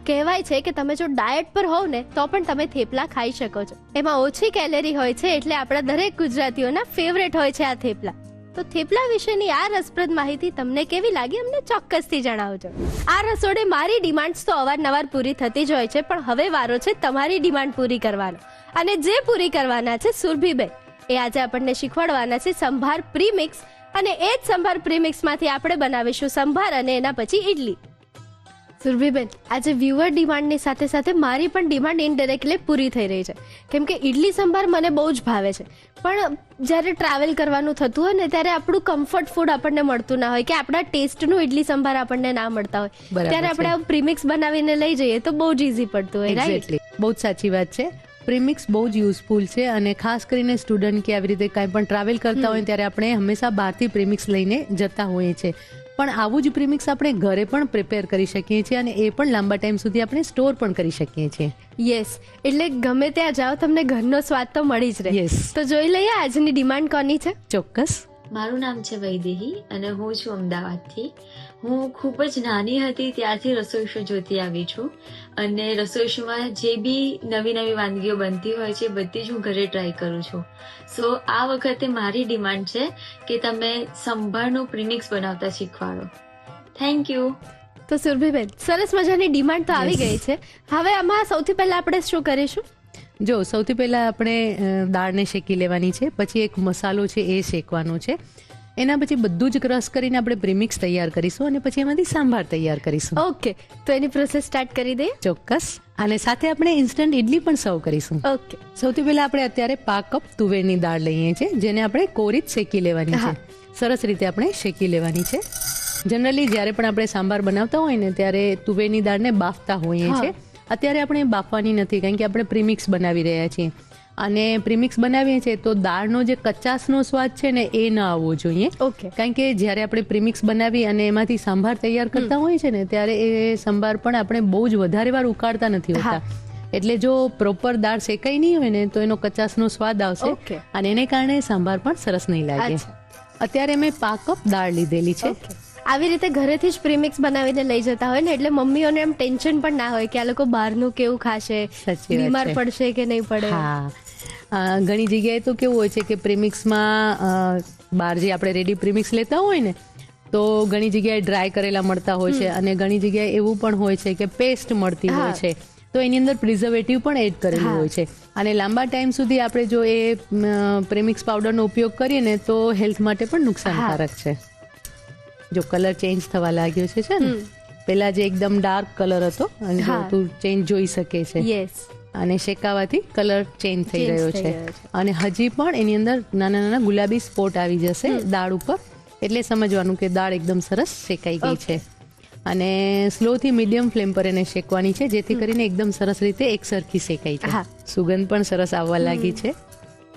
કહેવાય છે કે તમે જો ડાયટ પર હોવ ને તો પણ તમે થેપલા ખાઈ શકો છો. એમાં ઓછી કેલેરી હોય છે એટલે આપણા દરેક ગુજરાતીઓના ફેવરેટ હોય છે આ થેપલા. તો થેપલા વિશેની આ રસપ્રદ માહિતી તમને કેવી લાગી અમને ચોક્કસથી જણાવજો. આ રસોડે મારી ડિમાન્ડ્સ તો અવારનવાર પૂરી થતી જ હોય છે પણ હવે વારો છે તમારી ડિમાન્ડ પૂરી કરવાનો. અને જે પૂરી કરવાના છે સુરભીબેન એ આજે આપણને શીખવાડવાના છે સંભાર પ્રીમિક્સ અને એ જ સંભાર પ્રીમિક્સમાંથી આપણે બનાવીશું સંભાર અને એના પછી ઇડલી. સુરભીબેન, આજે વ્યુઅર ડિમાન્ડની સાથે સાથે મારી પણ ડિમાન્ડ ઇનડાયરેક્ટલી પૂરી થઈ રહી છે કેમ કે ઇડલી સંભાર મને બહુ જ ભાવે છે પણ જ્યારે ટ્રાવેલ કરવાનું થતું હોય ને ત્યારે આપણું કમ્ફર્ટ ફૂડ આપણને મળતું ના હોય કે આપણા ટેસ્ટનું ઇડલી સંભાર આપણને ના મળતા હોય ત્યારે આપણે પ્રીમિક્સ બનાવીને લઈ જઈએ તો બહુ જ ઇઝી પડતું હોય. રાઈટ? બહુ જ સાચી વાત છે. પ્રીમિક્સ બહુ જ યુઝફુલ છે અને ખાસ કરીને સ્ટુડન્ટ કે આવી રીતે કાંઈ પણ ટ્રાવેલ કરતા હોય ત્યારે આપણે હંમેશા બહારથી પ્રીમિક્સ લઈને જતા હોઈએ છીએ પણ આવું જ પ્રીમિક્સ આપણે ઘરે પણ પ્રિપેર કરી શકીએ છીએ અને એ પણ લાંબા ટાઈમ સુધી આપણે સ્ટોર પણ કરી શકીએ છીએ. યસ, એટલે ગમે ત્યાં જાઓ તમને ઘરનો સ્વાદ તો મળી જ રહે. યસ. તો જોઈ લઈએ આજની ડિમાન્ડ કોની છે. ચોક્કસ. મારું નામ છે વૈદેહી અને હું છું અમદાવાદથી. હું ખૂબ જ નાની હતી ત્યારથી રસોઈ શો જોતી આવી છું અને રસોઈ શોમાં જે બી નવી નવી વાનગીઓ બનતી હોય છે બધી જ હું ઘરે ટ્રાય કરું છું. સો આ વખતે મારી ડિમાન્ડ છે કે તમે સંભારનું પ્રીમિક્સ બનાવતા શીખવાડો. Thank you. તો સુરભીબેન, સરસ મજાની ડિમાન્ડ તો આવી ગઈ છે. હવે આમાં સૌથી પહેલા આપણે શું કરીશું? જો સૌથી પહેલાં આપણે દાળને શેકી લેવાની છે, પછી એક મસાલો છે એ શેકવાનો છે, એના પછી બધું જ ક્રશ કરીને આપણે પ્રીમિક્સ તૈયાર કરીશું અને પછી એમાંથી સાંભાર તૈયાર કરીશું. ઓકે, તો એની પ્રોસેસ સ્ટાર્ટ કરી દઈએ. ચોક્કસ. અને સાથે આપણે ઇન્સ્ટન્ટ ઇડલી પણ સર્વ કરીશું. ઓકે. સૌથી પહેલા આપણે અત્યારે 5 કપ તુવેરની દાળ લઈએ છીએ જેને આપણે કોરી જ શેકી લેવાની છે. સરસ રીતે આપણે શેકી લેવાની છે. જનરલી જ્યારે પણ આપણે સાંભાર બનાવતા હોય ને ત્યારે તુવેરની દાળને બાફતા હોઈએ છીએ. અત્યારે આપણે બાફવાની નથી કારણ કે આપણે પ્રીમિક્સ બનાવી રહ્યા છીએ અને પ્રીમિક્સ બનાવીએ છીએ તો દાળનો જે કચાસનો સ્વાદ છે ને એ ન આવવો જોઈએ. ઓકે. કારણ કે જ્યારે આપણે પ્રીમિક્સ બનાવી અને એમાંથી સાંભાર તૈયાર કરતા હોઈએ છીએ ને ત્યારે એ સંભાર પણ આપણે બહુ જ વધારે વાર ઉકાળતા નથી હોતા એટલે જો પ્રોપર દાળ શેકાઈ નહીં હોય ને તો એનો કચાસનો સ્વાદ આવશે અને એને કારણે સાંભાર પણ સરસ નહીં લાગે. અત્યારે મેં 5 કપ દાળ લીધેલી છે. આવી રીતે ઘરેથી જ પ્રીમિક્સ બનાવીને લઈ જતા હોય ને એટલે મમ્મીઓને એમ ટેન્શન પણ ના હોય કે આ લોકો બહારનું કેવું ખાશે, બીમાર પડશે કે નહીં પડે. હા, ઘણી જગ્યાએ તો કેવું હોય છે કે પ્રીમિક્સમાં બહાર જે આપણે રેડી પ્રીમિક્સ લેતા હોય ને તો ઘણી જગ્યાએ ડ્રાય કરેલા મળતા હોય છે અને ઘણી જગ્યાએ એવું પણ હોય છે કે પેસ્ટ મળતી હોય છે તો એની અંદર પ્રિઝર્વેટિવ પણ એડ કરેલું હોય છે અને લાંબા ટાઈમ સુધી આપણે જો એ પ્રીમિક્સ પાવડરનો ઉપયોગ કરીએ ને તો હેલ્થ માટે પણ નુકસાનકારક છે. જો કલર ચેન્જ થવા લાગ્યો છે ને પેલા જે એકદમ ડાર્ક કલર હતો અને તું ચેન્જ જોઈ શકે છે. યસ. અને શેકાવાથી કલર ચેન્જ થઈ રહ્યો છે અને હજી પણ એની અંદર નાના નાના ગુલાબી સ્પોટ આવી જશે દાળ ઉપર એટલે સમજવાનું કે દાળ એકદમ સરસ શેકાઈ ગઈ છે. અને સ્લો થી મીડિયમ ફ્લેમ પર એને શેકવાની છે જેથી કરીને એકદમ સરસ રીતે એક સરખી શેકાઈ જાય. સુગંધ પણ સરસ આવવા લાગી છે.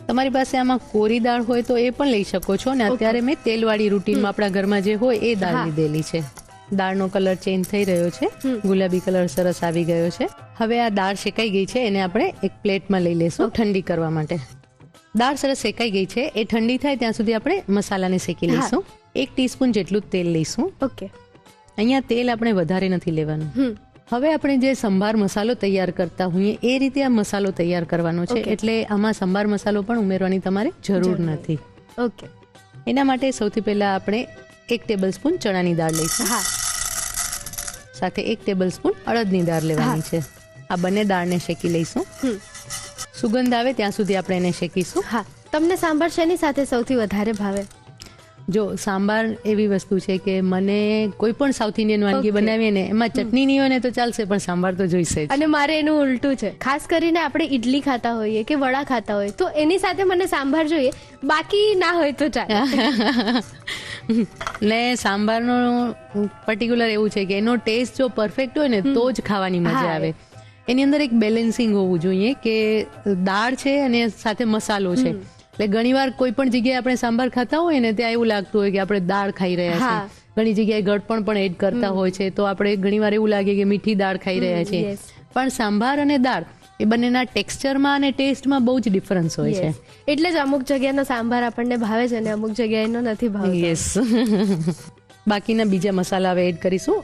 તમારી પાસે આમાં કોરી દાળ હોય તો એ પણ લઈ શકો છો ને અત્યારે મેં તેલવાળી રૂટીનમાં આપણા ઘરમાં જે હોય એ દાળ લીધેલી છે. દાળનો કલર ચેન્જ થઈ રહ્યો છે, ગુલાબી કલર સરસ આવી ગયો છે. હવે આ દાળ શેકાઈ ગઈ છે એને આપણે એક પ્લેટમાં લઈ લેશું ઠંડી કરવા માટે. દાળ સરસ શેકાઈ ગઈ છે એ ઠંડી થાય ત્યાં સુધી આપણે મસાલાને શેકી લઈશું. 1 ટીસ્પૂન જેટલું તેલ લઈશું. ઓકે. અહીંયા તેલ આપણે વધારે નથી લેવાનું હવે આપણે જે સંભાર મસાલો તૈયાર કરતા હોઈએ એ રીતે આ મસાલો તૈયાર કરવાનો છે, એટલે આમાં સંભાર મસાલો પણ ઉમેરવાની તમારે જરૂર નથી. ઓકે. એના માટે સૌથી પહેલા આપણે 1 ટેબલ સ્પૂન ચણાની દાળ લઈશું. હા. સાથે 1 ટેબલ સ્પૂન અડદની દાળ લેવાની છે. આ બંને દાળને શેકી લઈશું. સુગંધ આવે ત્યાં સુધી આપણે એને શેકીશું. હા. તમને સાંભાર શેની સાથે સૌથી વધારે ભાવે? જો સાંભાર એવી વસ્તુ છે કે મને કોઈ પણ સાઉથ ઇન્ડિયન વાનગી બનાવીએ ને એમાં ચટણી નહીં હોય ને તો ચાલશે, પણ સાંભાર તો જોઈશે જ. અને મારે એનું ઉલટું છે. ખાસ કરીને આપણે ઇડલી ખાતા હોઈએ કે વડા ખાતા હોઈએ તો એની સાથે મને સાંભાર જોઈએ, બાકી ના હોય તો ચાલે. ને સાંભારનો પર્ટિક્યુલર એવું છે કે એનો ટેસ્ટ જો પરફેક્ટ હોય ને તો જ ખાવાની મજા આવે. એની અંદર એક બેલેન્સિંગ હોવું જોઈએ કે દાળ છે અને સાથે મસાલો છે. એટલે ઘણીવાર કોઈ પણ જગ્યાએ આપણે સાંભાર ખાતા હોય ને ત્યાં એવું લાગતું હોય કે આપણે દાળ ખાઈ રહ્યા છીએ. ઘણી જગ્યાએ ગળપણ પણ એડ કરતા હોય છે તો આપણે ઘણીવાર એવું લાગે કે મીઠી દાળ ખાઈ રહ્યા છીએ. પણ સાંભાર અને દાળ એ બંનેના ટેક્સચરમાં અને ટેસ્ટમાં બહુ જ ડિફરન્સ હોય છે. એટલે જ અમુક જગ્યાનો સાંભાર આપણને ભાવે છે અને અમુક જગ્યાએનો નથી ભાવતો. યસ. બાકીના બીજા મસાલા હવે એડ કરીશું.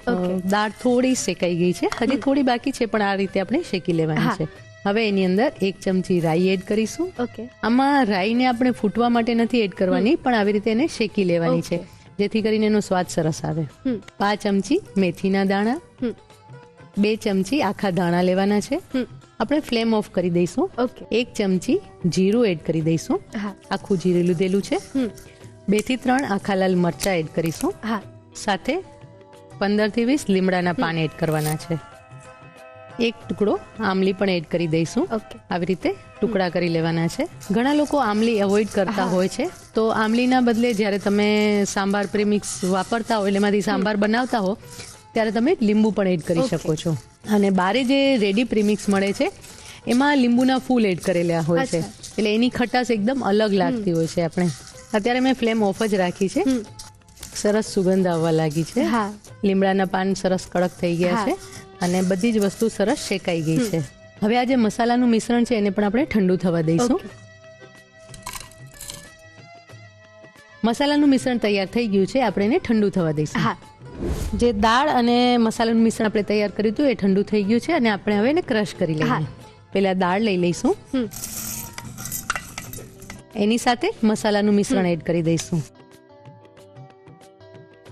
દાળ થોડી શેકાઈ ગઈ છે, હજી થોડી બાકી છે, પણ આ રીતે આપણે શેકી લેવાની છે. હવે એની અંદર 1 ચમચી રાઈ એડ કરીશું. ઓકે. આમાં રાઈને આપણે ફૂટવા માટે નથી એડ કરવાની, પણ આવી રીતે એને શેકી લેવાની છે જેથી કરીને એનો સ્વાદ સરસ આવે. 5 ચમચી મેથીના દાણા, 2 ચમચી આખા ધાણા લેવાના છે. આપણે ફ્લેમ ઓફ કરી દઈશું. 1 ચમચી જીરું એડ કરી દઈશું. આખું જીરું લીધેલું છે. 2 થી 3 આખા લાલ મરચા એડ કરીશું. સાથે 15 થી 20 લીમડાના પાન એડ કરવાના છે. 1 ટુકડો આમલી પણ એડ કરી દઈશું. આવી રીતે ટુકડા કરી લેવાના છે. ઘણા લોકો આમલી એવોઇડ કરતા હોય છે, તો આમલીના બદલે જ્યારે તમે સાંભાર પ્રીમિક્સ વાપરતા હો એટલે એમાંથી સાંભાર બનાવતા હો ત્યારે તમે લીંબુ પણ એડ કરી શકો છો. અને બારે જે રેડી પ્રીમિક્સ મળે છે એમાં લીંબુના ફૂલ એડ કરેલા હોય છે, એટલે એની ખટાશ એકદમ અલગ લાગતી હોય છે. આપણે અત્યારે મેં ફ્લેમ ઓફ જ રાખી છે. સરસ સુગંધ આવવા લાગી છે. લીમડાના પાન સરસ કડક થઈ ગયા છે અને બધી જ વસ્તુ સરસ શેકાઈ ગઈ છે. હવે આ જે મસાલાનું મિશ્રણ છે એને પણ આપણે ઠંડુ થવા દઈશું. મસાલાનું મિશ્રણ તૈયાર થઈ ગયું છે, આપણે એને ઠંડુ થવા દઈશું. જે દાળ અને મસાલાનું મિશ્રણ આપણે તૈયાર કર્યું હતું એ ઠંડુ થઈ ગયું છે અને આપણે હવે એને ક્રશ કરી લઈએ. પહેલા દાળ લઈ લઈશું, એની સાથે મસાલાનું મિશ્રણ એડ કરી દઈશું.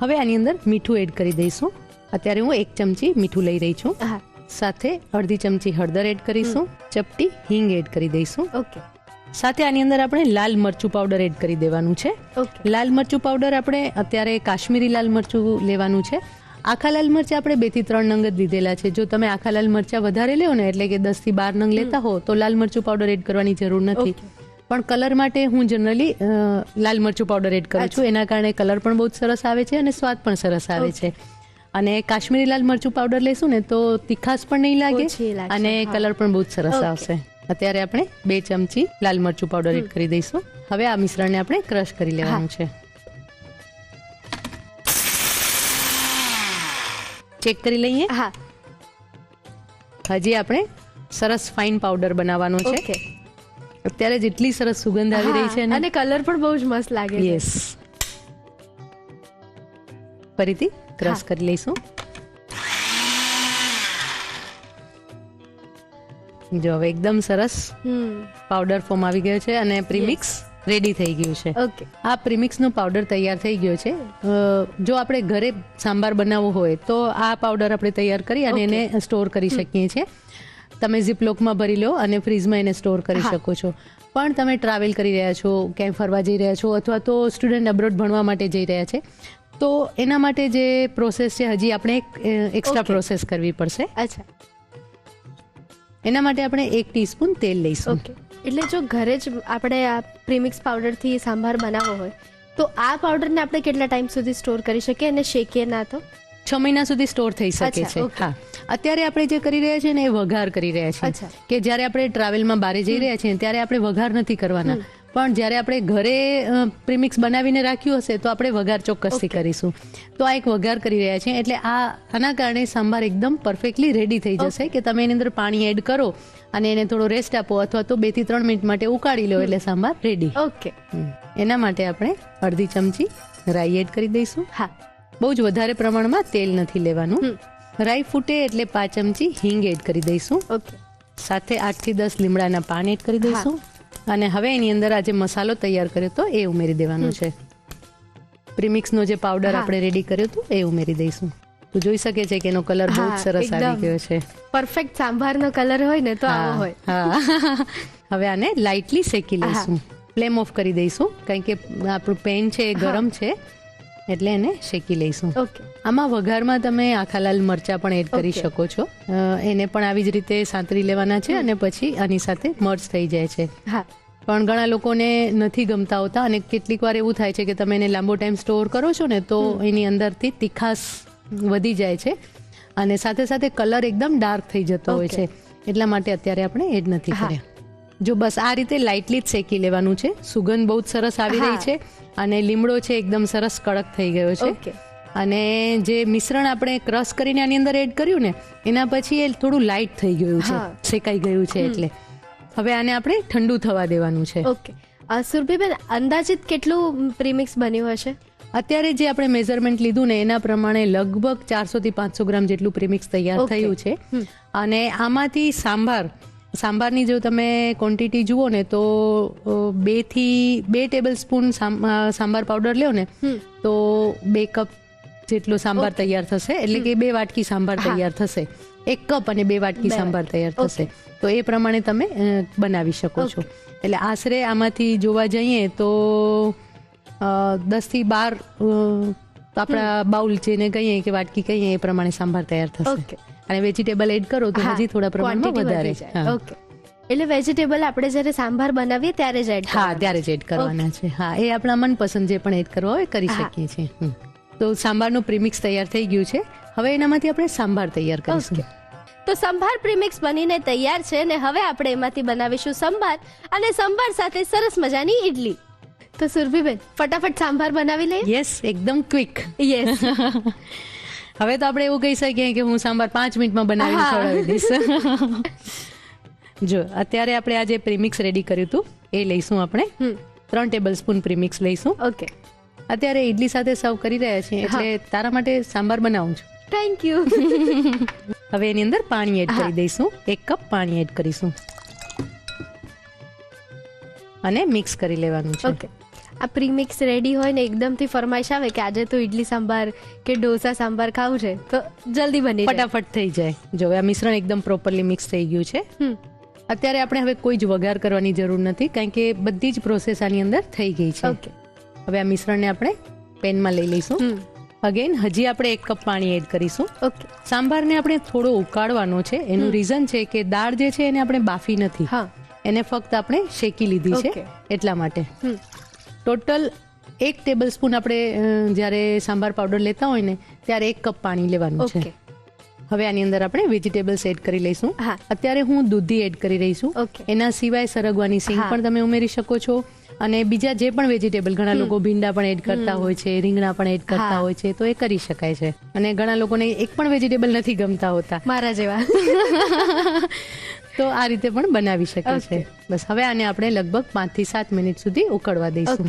હવે આની અંદર મીઠું એડ કરી દઈશું. અત્યારે હું 1 ચમચી મીઠું લઈ રહી છું. સાથે અડધી ચમચી હળદર એડ કરીશું. ચપટી હિંગ એડ કરી દઈશું. સાથે આની અંદર આપણે લાલ મરચું પાવડર એડ કરી દેવાનું છે. લાલ મરચું પાવડર આપણે અત્યારે કાશ્મીરી લાલ મરચું લેવાનું છે. આખા લાલ મરચા આપણે 2 થી 3 નંગ જ લીધેલા છે. જો તમે આખા લાલ મરચા વધારે લો ને એટલે કે 10 થી 12 નંગ લેતા હો તો લાલ મરચું પાવડર એડ કરવાની જરૂર નથી. પણ કલર માટે હું જનરલી લાલ મરચું પાવડર એડ કરું છું. એના કારણે કલર પણ બહુ સરસ આવે છે અને સ્વાદ પણ સરસ આવે છે. અને કાશ્મીરી લાલ મરચું પાવડર લેશું ને તો તીખાશ પણ નહીં લાગે અને કલર પણ બહુ સરસ આવશે. અત્યારે આપણે 2 ચમચી લાલ મરચું પાવડર એડ કરી દઈશું. હવે આ મિશ્રણને આપણે ક્રશ કરી લેવાનું છે. ચેક કરી લઈએ. હજી આપણે સરસ ફાઇન પાવડર બનાવવાનો છે. અત્યારે જેટલી સરસ સુગંધ આવી રહી છે અને કલર પણ બહુ જ મસ્ત લાગે છે. યસ. ફરીથી ક્રશ કરી લઈશું. જો હવે એકદમ સરસ પાવડર ફોર્મ આવી ગયો છે અને પ્રીમિક્સ રેડી થઈ ગયું છે. આ પ્રીમિક્સનો પાવડર તૈયાર થઈ ગયો છે. જો આપણે ઘરે સાંભાર બનાવવો હોય તો આ પાવડર આપણે તૈયાર કરી અને એને સ્ટોર કરી શકીએ છીએ. તમે ઝીપલોકમાં ભરી લો અને ફ્રીજમાં એને સ્ટોર કરી શકો છો. પણ તમે ટ્રાવેલ કરી રહ્યા છો, ક્યાંય ફરવા જઈ રહ્યા છો અથવા તો સ્ટુડન્ટ અબ્રોડ ભણવા માટે જઈ રહ્યા છે તો એના માટે જે પ્રોસેસ છે હજી આપણે એક એક્સ્ટ્રા પ્રોસેસ કરવી પડશે. એના માટે આપણે 1 ટીસ્પૂન તેલ લઈશું. એટલે જો ઘરે જ આપણે આ પ્રીમિક્સ પાવડરથી સાંભાર બનાવવો હોય તો આ પાવડરને આપણે કેટલા ટાઈમ સુધી સ્ટોર કરી શકીએ અને શેકીએ ના તો? 6 મહિના સુધી સ્ટોર થઈ શકે છે. અત્યારે આપણે જે કરી રહ્યા છીએ ને એ વઘાર કરી રહ્યા છીએ કે જ્યારે આપણે ટ્રાવેલમાં બહાર જઈ રહ્યા છીએ ત્યારે આપણે વઘાર નથી કરવાના. પણ જ્યારે આપણે ઘરે પ્રીમિક્સ બનાવીને રાખ્યું હશે તો આપણે વઘાર ચોક્કસથી કરીશું. તો આ એક વઘાર કરી રહ્યા છીએ એટલે આના કારણે સાંભાર એકદમ પરફેક્ટલી રેડી થઈ જશે કે તમે એની અંદર પાણી એડ કરો અને એને થોડો રેસ્ટ આપો અથવા તો 2 થી 3 મિનિટ માટે ઉકાળી લો એટલે સાંભાર રેડી. એના માટે આપણે અડધી ચમચી રાઈ એડ કરી દઈશું. બહુ જ વધારે પ્રમાણમાં તેલ નથી લેવાનું. રાઈ ફૂટે એટલે 5 ચમચી હિંગ એડ કરી દઈશું. ઓકે. સાથે 8 થી 10 લીમડાના પાન એડ કરી દઈશું. અને હવે એની અંદર આ જે મસાલો તૈયાર કર્યો તો એ ઉમેરી દેવાનો છે. પ્રીમિક્સનો જે પાવડર આપણે રેડી કર્યો હતો એ ઉમેરી દઈશું. તો જોઈ શકે છે કે એનો કલર બહુ જ સરસ આવી ગયો છે. પરફેક્ટ સાંભારનો કલર હોય ને તો આવો હોય. હા. હવે આને લાઇટલી શેકી લઈશું. ફ્લેમ ઓફ કરી દઈશું કારણ કે આપણું પેન છે એ ગરમ છે એટલે એને શેકી લઈશું. ઓકે. આમાં વઘારમાં તમે આખા લાલ મરચાં પણ એડ કરી શકો છો. એને પણ આવી જ રીતે સાંતળી લેવાના છે અને પછી આની સાથે મર્જ થઈ જાય છે. હા. પણ ઘણા લોકોને નથી ગમતા હોતા અને કેટલીક વાર એવું થાય છે કે તમે એને લાંબો ટાઈમ સ્ટોર કરો છો ને તો એની અંદરથી તીખાશ વધી જાય છે અને સાથે સાથે કલર એકદમ ડાર્ક થઈ જતો હોય છે. એટલા માટે અત્યારે આપણે એડ નથી કર્યા. જો બસ આ રીતે લાઇટલી જ શેકી લેવાનું છે. સુગંધ બહુ જ સરસ આવી રહી છે અને લીમડો છે એકદમ સરસ કડક થઈ ગયો છે. અને જે મિશ્રણ આપણે ક્રશ કરીને આની અંદર એડ કર્યું ને એના પછી એ થોડું લાઇટ થઈ ગયું છે, શેકાઈ ગયું છે. એટલે હવે આને આપણે ઠંડુ થવા દેવાનું છે. ઓકે. સુરભીબેન, અંદાજિત કેટલું પ્રીમિક્સ બન્યું હશે? અત્યારે જે આપણે મેઝરમેન્ટ લીધું ને એના પ્રમાણે લગભગ 400 થી 500 ગ્રામ જેટલું પ્રીમિક્સ તૈયાર થયું છે. અને આમાંથી સાંભારની જો તમે ક્વોન્ટિટી જુઓ ને તો 2 ટેબલ સ્પૂન સાંભાર પાવડર લ્યો ને તો 2 કપ જેટલો સાંભાર તૈયાર થશે. એટલે કે 2 વાટકી સાંભાર તૈયાર થશે. 1 કપ અને 2 વાટકી સાંભાર તૈયાર થશે. તો એ પ્રમાણે તમે બનાવી શકો છો. એટલે આશરે આમાંથી જોવા જઈએ તો 10 થી 12 આપણા બાઉલ જેને કહીએ કે વાટકી કહીએ એ પ્રમાણે સાંભાર તૈયાર થશે. અને વેજીટેબલ એડ કરો તો હજી થોડા પ્રમાણમાં વધારે. ઓકે. એટલે વેજીટેબલ આપણે જ્યારે સાંભાર બનાવીએ ત્યારે જ એડ ત્યારે જ એડ કરવાના છે. હા, એ આપણા મનપસંદ જે પણ એડ કરવા હોય કરી શકીએ છીએ. તો સાંભારનું પ્રીમિક્સ તૈયાર થઈ ગયું છે. હવે એનામાંથી આપણે સાંભાર તૈયાર કરીશું. તો સંભાર પ્રીમિક્સ બનીને તૈયાર છે ને હવે આપણે એમાંથી બનાવીશું સંભાર અને સંભાર સાથે સરસ મજાની ઈડલી. તો સુરભીબેન, ફટાફટ સાંભાર બનાવી લઈએ. યસ, એકદમ ક્વિક. યસ. હવે તો આપણે એવું કહી શકીએ કે હું સાંભાર 5 મિનિટમાં બનાવીને ખવડાવી દઈશ. જો અત્યારે આપણે આ જે પ્રીમિક્સ રેડી કર્યું હતું એ લઈશું. આપણે 3 ટેબલ સ્પૂન પ્રીમિક્સ લઈશું. ઓકે. અત્યારે ઈડલી સાથે સર્વ કરી રહ્યા છીએ એટલે તારા માટે સાંભાર બનાવું છું. Thank you. હવે એની અંદર પાણી એડ કરી દઈશું. 1 કપ પાણી એડ કરીશું અને મિક્સ કરી લેવાનું છે. ઓકે. આ પ્રીમિક્સ રેડી હોય ને એકદમથી ફરમાઈશ આવે કે આજે તો ઈડલી સાંભાર કે ઢોસા સાંભાર ખાવું છે તો જલ્દી બની જાય, ફટાફટ થઈ જાય. જો આ મિશ્રણ એકદમ પ્રોપરલી મિક્સ થઈ ગયું છે. અત્યારે આપણે હવે કોઈ જ વઘાર કરવાની જરૂર નથી કારણ કે બધી જ પ્રોસેસ આની અંદર થઈ ગઈ છે. ઓકે. હવે આ મિશ્રણને આપણે પેનમાં લઈ લઈશું. અગેન હજી આપણે 1 કપ પાણી એડ કરીશું. ઓકે. સાંભારને આપણે થોડો ઉકાળવાનો છે. એનું રીઝન છે કે દાળ જે છે એને આપણે બાફી નથી, એને ફક્ત આપણે શેકી લીધી છે એટલા માટે. ટોટલ 1 ટેબલ સ્પૂન આપણે જ્યારે સાંભાર પાવડર લેતા હોય ને ત્યારે 1 કપ પાણી લેવાનું છે. હવે આની અંદર આપણે વેજીટેબલ્સ એડ કરી લઈશું. અત્યારે હું દૂધી એડ કરી રહી છું. એના સિવાય સરગવાની સિંગ પણ તમે ઉમેરી શકો છો અને બીજા જે પણ વેજીટેબલ, ઘણા લોકો ભીંડા પણ એડ કરતા હોય છે, રીંગણા પણ એડ કરતા હોય છે, તો એ કરી શકાય છે. અને ઘણા લોકોને એક પણ વેજીટેબલ નથી ગમતા હોતા, મારા જેવા, તો આ રીતે પણ બનાવી શકે છે. બસ હવે આને આપણે લગભગ 5 થી 7 મિનિટ સુધી ઉકળવા દઈશું.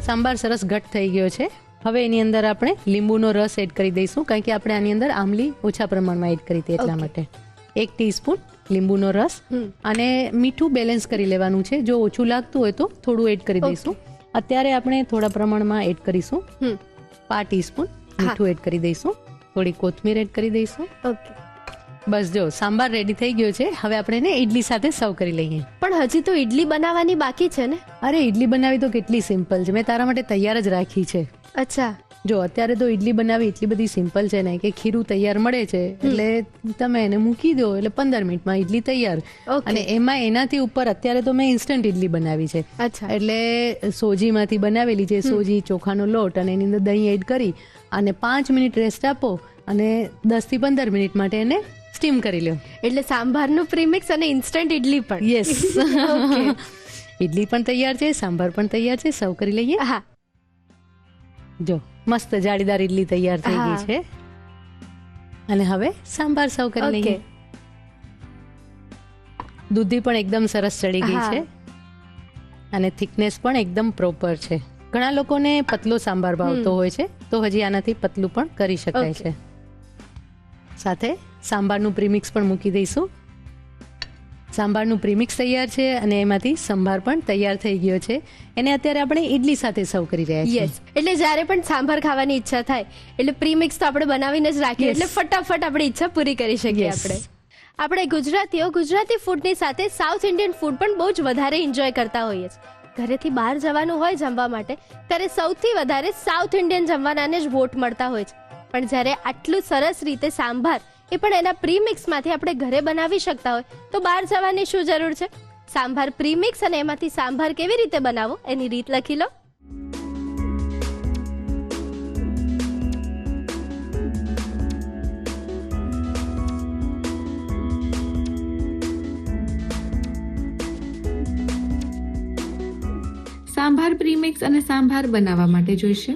સાંભાર સરસ ઘટ થઈ ગયો છે. હવે એની અંદર આપણે લીંબુનો રસ એડ કરી દઈશું કારણ કે આપણે આની અંદર આમલી ઓછા પ્રમાણમાં એડ કરી હતી એટલા માટે. 1 ટીસ્પૂન લીંબુનો રસ અને મીઠું બેલેન્સ કરી લેવાનું છે. જો ઓછું લાગતું હોય તો થોડું એડ કરી દઈશું. અત્યારે આપણે થોડા પ્રમાણમાં એડ કરીશું. 1/2 ટીસ્પૂન મીઠું એડ કરી દઈશું. થોડી કોથમીર એડ કરી દઈશું. ઓકે. બસ જો સાંભાર રેડી થઈ ગયો છે. હવે આપણે એને ઈડલી સાથે સર્વ કરી લઈએ. પણ હજી તો ઈડલી બનાવવાની બાકી છે ને? અરે ઈડલી બનાવી તો કેટલી સિમ્પલ છે, મેં તારા માટે તૈયાર જ રાખી છે. અચ્છા. જો અત્યારે તો ઈડલી બનાવી એટલી બધી સિમ્પલ છે ને કે ખીરું તૈયાર મળે છે એટલે તમે એને મૂકી દો એટલે 15 મિનિટમાં ઈડલી તૈયાર. અને એમાં એનાથી ઉપર અત્યારે તો મેં ઇન્સ્ટન્ટ ઈડલી બનાવી છે. એટલે સોજીમાંથી બનાવેલી છે, સોજી ચોખાનો લોટ અને એની અંદર દહીં એડ કરી અને 5 મિનિટ રેસ્ટ આપો અને 10 થી 15 મિનિટ માટે એને સ્ટીમ કરી લો. એટલે સાંભારનું પ્રીમિક્સ અને ઇન્સ્ટન્ટ ઈડલી પણ. યસ. ઈડલી પણ તૈયાર છે, સાંભાર પણ તૈયાર છે. સર્વ કરી લઈએ. હા. જો મસ્ત જાળીદાર ઈડલી તૈયાર થઈ ગઈ છે અને હવે સાંભાર સર્વ કરી લઈએ. દૂધી પણ એકદમ સરસ ચડી ગઈ છે અને થિકનેસ પણ એકદમ પ્રોપર છે. ઘણા લોકોને પતલો સાંભાર ભાવતો હોય છે તો હજી આનાથી પતલું પણ કરી શકાય છે. સાથે સાંભારનું પ્રીમિક્સ પણ મૂકી દઈશું. સાંભારનું પ્રીમિક્સ તૈયાર છે અને એમાંથી સંભાર પણ તૈયાર થઈ ગયો છે. એને અત્યારે આપણે ઇડલી સાથે સર્વ કરી રહ્યા છીએ. યસ, એટલે જ્યારે પણ સાંભાર ખાવાની ઈચ્છા થાય એટલે પ્રીમિક્સ તો આપણે બનાવીને જ રાખીએ, Yes. એટલે ફટાફટ આપણી ઈચ્છા પૂરી કરી શકીએ. Yes. આપણે ગુજરાતીઓ ગુજરાતી ફૂડની સાથે સાઉથ ઇન્ડિયન ફૂડ પણ બહુ જ વધારે એન્જોય કરતા હોઈએ છીએ. ઘરેથી બહાર જવાનું હોય જમવા માટે ત્યારે સૌથી વધારે સાઉથ ઇન્ડિયન જમવાનાને જ વોટ મળતા હોય છે. પણ જ્યારે આટલું સરસ રીતે સાંભાર એ પણ એના પ્રીમિક્સમાંથી આપણે ઘરે બનાવી શકતા હોય તો બહાર જવાની શું જરૂર છે? સાંભાર પ્રીમિક્સ અને એમાંથી સાંભાર કેવી રીતે બનાવો એની રીત લખી લો. સાંભાર પ્રીમિક્સ અને સાંભાર બનાવવા માટે જોઈશે.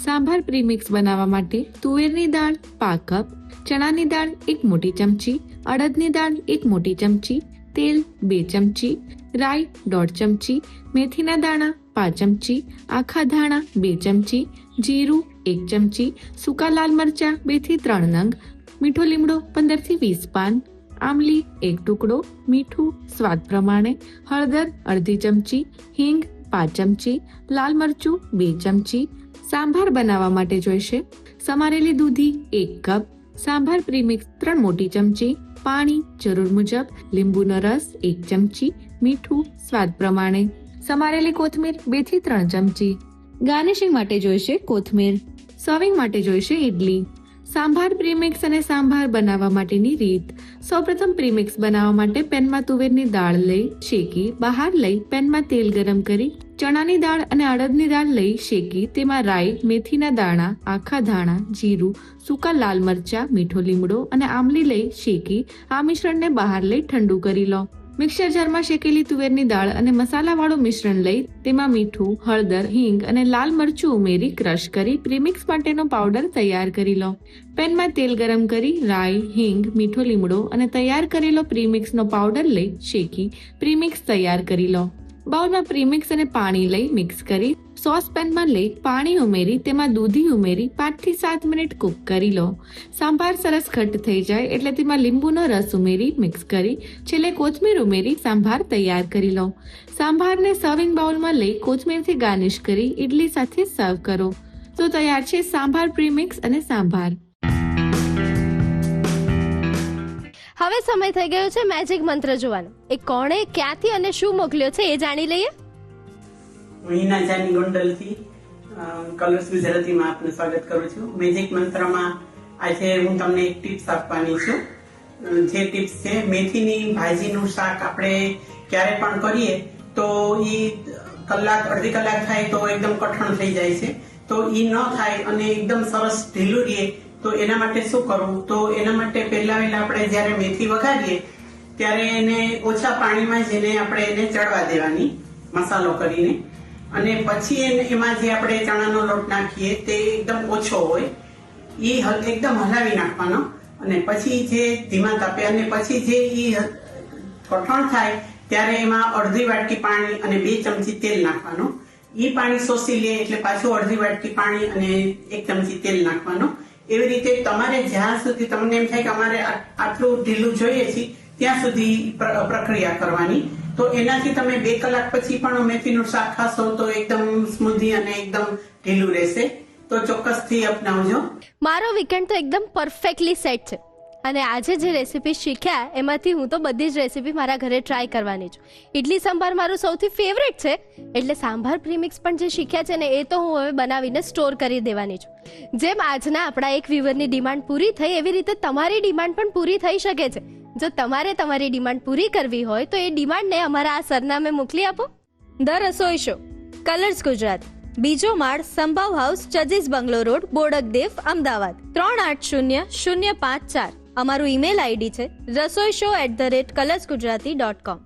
સાંભાર પ્રીમિક્સ બનાવવા માટે તુવેરની દાળ 5 કપ, ચણાની દાળ 1 મોટી ચમચી, અડદની દાળ 1 મોટી ચમચી, તેલ 2 ચમચી, રાઈ 1.5 ચમચી, મેથીના દાણા 5 ચમચી, આખા ધાણા 2 ચમચી, જીરું 1 ચમચી, સૂકા લાલ મરચા 2 થી 3 નંગ, મીઠો લીમડો 15 થી 20 પાન, આમલી 1 ટુકડો, મીઠું સ્વાદ પ્રમાણે, હળદર અડધી ચમચી, હિંગ 5 ચમચી, લાલ મરચું 2 ચમચી. સાંભાર બનાવવા માટે જોઈશે સમારેલી દૂધી 1 કપ, સાંભાર પ્રીમિક્સ 3 મોટી ચમચી, પાણી જરૂર મુજબ, લીંબુનો રસ 1 ચમચી, મીઠું સ્વાદ પ્રમાણે, સમારેલી કોથમીર 2 થી 3 ચમચી. ગાર્નિશિંગ માટે જોઈશે કોથમીર. સર્વિંગ માટે જોઈશે ઇડલી. સાંભાર પ્રીમિક્સ અને સાંભાર બનાવવા માટેની રીત. સૌપ્રથમ પ્રીમિક્સ બનાવવા માટે પેનમાં તુવેરની દાળ લઈ શેકી બહાર લઈ પેનમાં તેલ ગરમ કરી ચણાની દાળ અને અડદની દાળ લઈ શેકી તેમાં રાઈ, મેથીના દાણા, આખા ધાણા, જીરું, સૂકા લાલ મરચા, મીઠો લીમડો અને આમલી લઈ શેકી આ મિશ્રણને બહાર લઈ ઠંડુ કરી લો. મિક્સર જારમાં શેકેલી તુવેરની દાળ અને મસાલાવાળું મિશ્રણ લઈ તેમાં મીઠું, હળદર, હિંગ અને લાલ મરચું ઉમેરી ક્રશ કરી પ્રીમિક્સ માટેનો પાવડર તૈયાર કરી લો. પેનમાં તેલ ગરમ કરી રાઈ, હિંગ, મીઠો લીમડો અને તૈયાર કરેલો પ્રીમિક્સનો પાવડર લઈ શેકી પ્રીમિક્સ તૈયાર કરી લો. બાઉલમાં પ્રીમિક્સ અને પાણી લઈ મિક્સ કરી સોસપેનમાં લઈ પાણી ઉમેરી તેમાં દૂધી ઉમેરી 5 થી 7 મિનિટ કૂક કરી લો. સાંભાર સરસ ઘટ્ટ થઈ જાય એટલે તેમાં લીંબુનો રસ ઉમેરી મિક્સ કરી છેલ્લે કોથમીર ઉમેરી સાંભાર તૈયાર કરી લો. સાંભારને સર્વિંગ બાઉલમાં લઈ કોથમીરથી ગાર્નિશ કરી ઇડલી સાથે સર્વ કરો. તો તૈયાર છે સાંભાર પ્રીમિક્સ અને સાંભાર. હવે સમય થઈ ગયો છે મેજિક મંત્ર જોવાનો. એ કોણે, ક્યાંથી અને શું મોકલ્યો છે એ જાણી લઈએ. હું હિના જાની ગોંડલથી કલર્સ ગુજરાતીમાં આપનું સ્વાગત કરું છું. મેજિક મંત્રમાં આજે હું તમને એક ટિપ્સ આપવાની છું. જે ટિપ્સ છે, મેથીની ભાજીનું શાક આપણે ક્યારે પણ કરીએ તો એ અડધી કલાક થાય તો એકદમ કઠણ થઈ જાય છે. તો એ ન થાય અને એકદમ સરસ ઢીલું રહે તો એના માટે શું કરવું? તો એના માટે પહેલા આપણે જ્યારે મેથી વઘારીએ ત્યારે એને ઓછા પાણીમાં જ આપણે ચડવા દેવાની મસાલો કરીને, અને પછી એમાં જે આપણે ચણાનો લોટ નાખીએ તે એકદમ ઓછો હોય એ એકદમ હલાવી નાખવાનો, અને પછી જે ધીમા તાપે અને પછી જે એ કઠણ થાય ત્યારે એમાં અડધી વાટકી પાણી અને 2 ચમચી તેલ નાખવાનું. એ પાણી શોષી લે એટલે પાછું અડધી વાટકી પાણી અને 1 ચમચી તેલ નાખવાનું. એવી રીતે તમારે જ્યાં સુધી તમને એમ થાય કે અમારે આટલું ઢીલું જોઈએ છે ત્યાં સુધી પ્રક્રિયા કરવાની. તો એનાથી તમે 2 કલાક પછી પણ મેથીનું શાક ખાશો તો એકદમ સ્મૂધી અને એકદમ ઢીલું રહેશે. તો ચોક્કસથી અપનાવજો. મારો વીકેન્ડ તો એકદમ પરફેક્ટલી સેટ છે, અને આજે જે રેસીપી શીખ્યા એમાંથી હું તો બધી જ રેસીપી મારા ઘરે ટ્રાય કરવાની છું. ઇડલી સંભાર મારું સૌથી ફેવરેટ છે, એટલે સાંભાર પ્રીમિક્સ પણ જે શીખ્યા છે ને એ તો હું હવે બનાવીને સ્ટોર કરી દેવાની છું. જેમ આજના આપણા એક વ્યુઅરની ડિમાન્ડ પૂરી થઈ એવી રીતે તમારી ડિમાન્ડ પણ પૂરી થઈ શકે છે. જો તમારે તમારી ડિમાન્ડ પૂરી કરવી હોય તો એ ડિમાન્ડને અમારા આ સરનામે મોકલી આપો. ધ રસોઈ શો, કલર્સ ગુજરાત, બીજો માળ, સંભાવ હાઉસ, ચજીસ બંગલો રોડ, બોડકદેવ, અમદાવાદ 380054. અમારું ઈમેલ આઈડી છે rasoishow@colorsgujarati.com.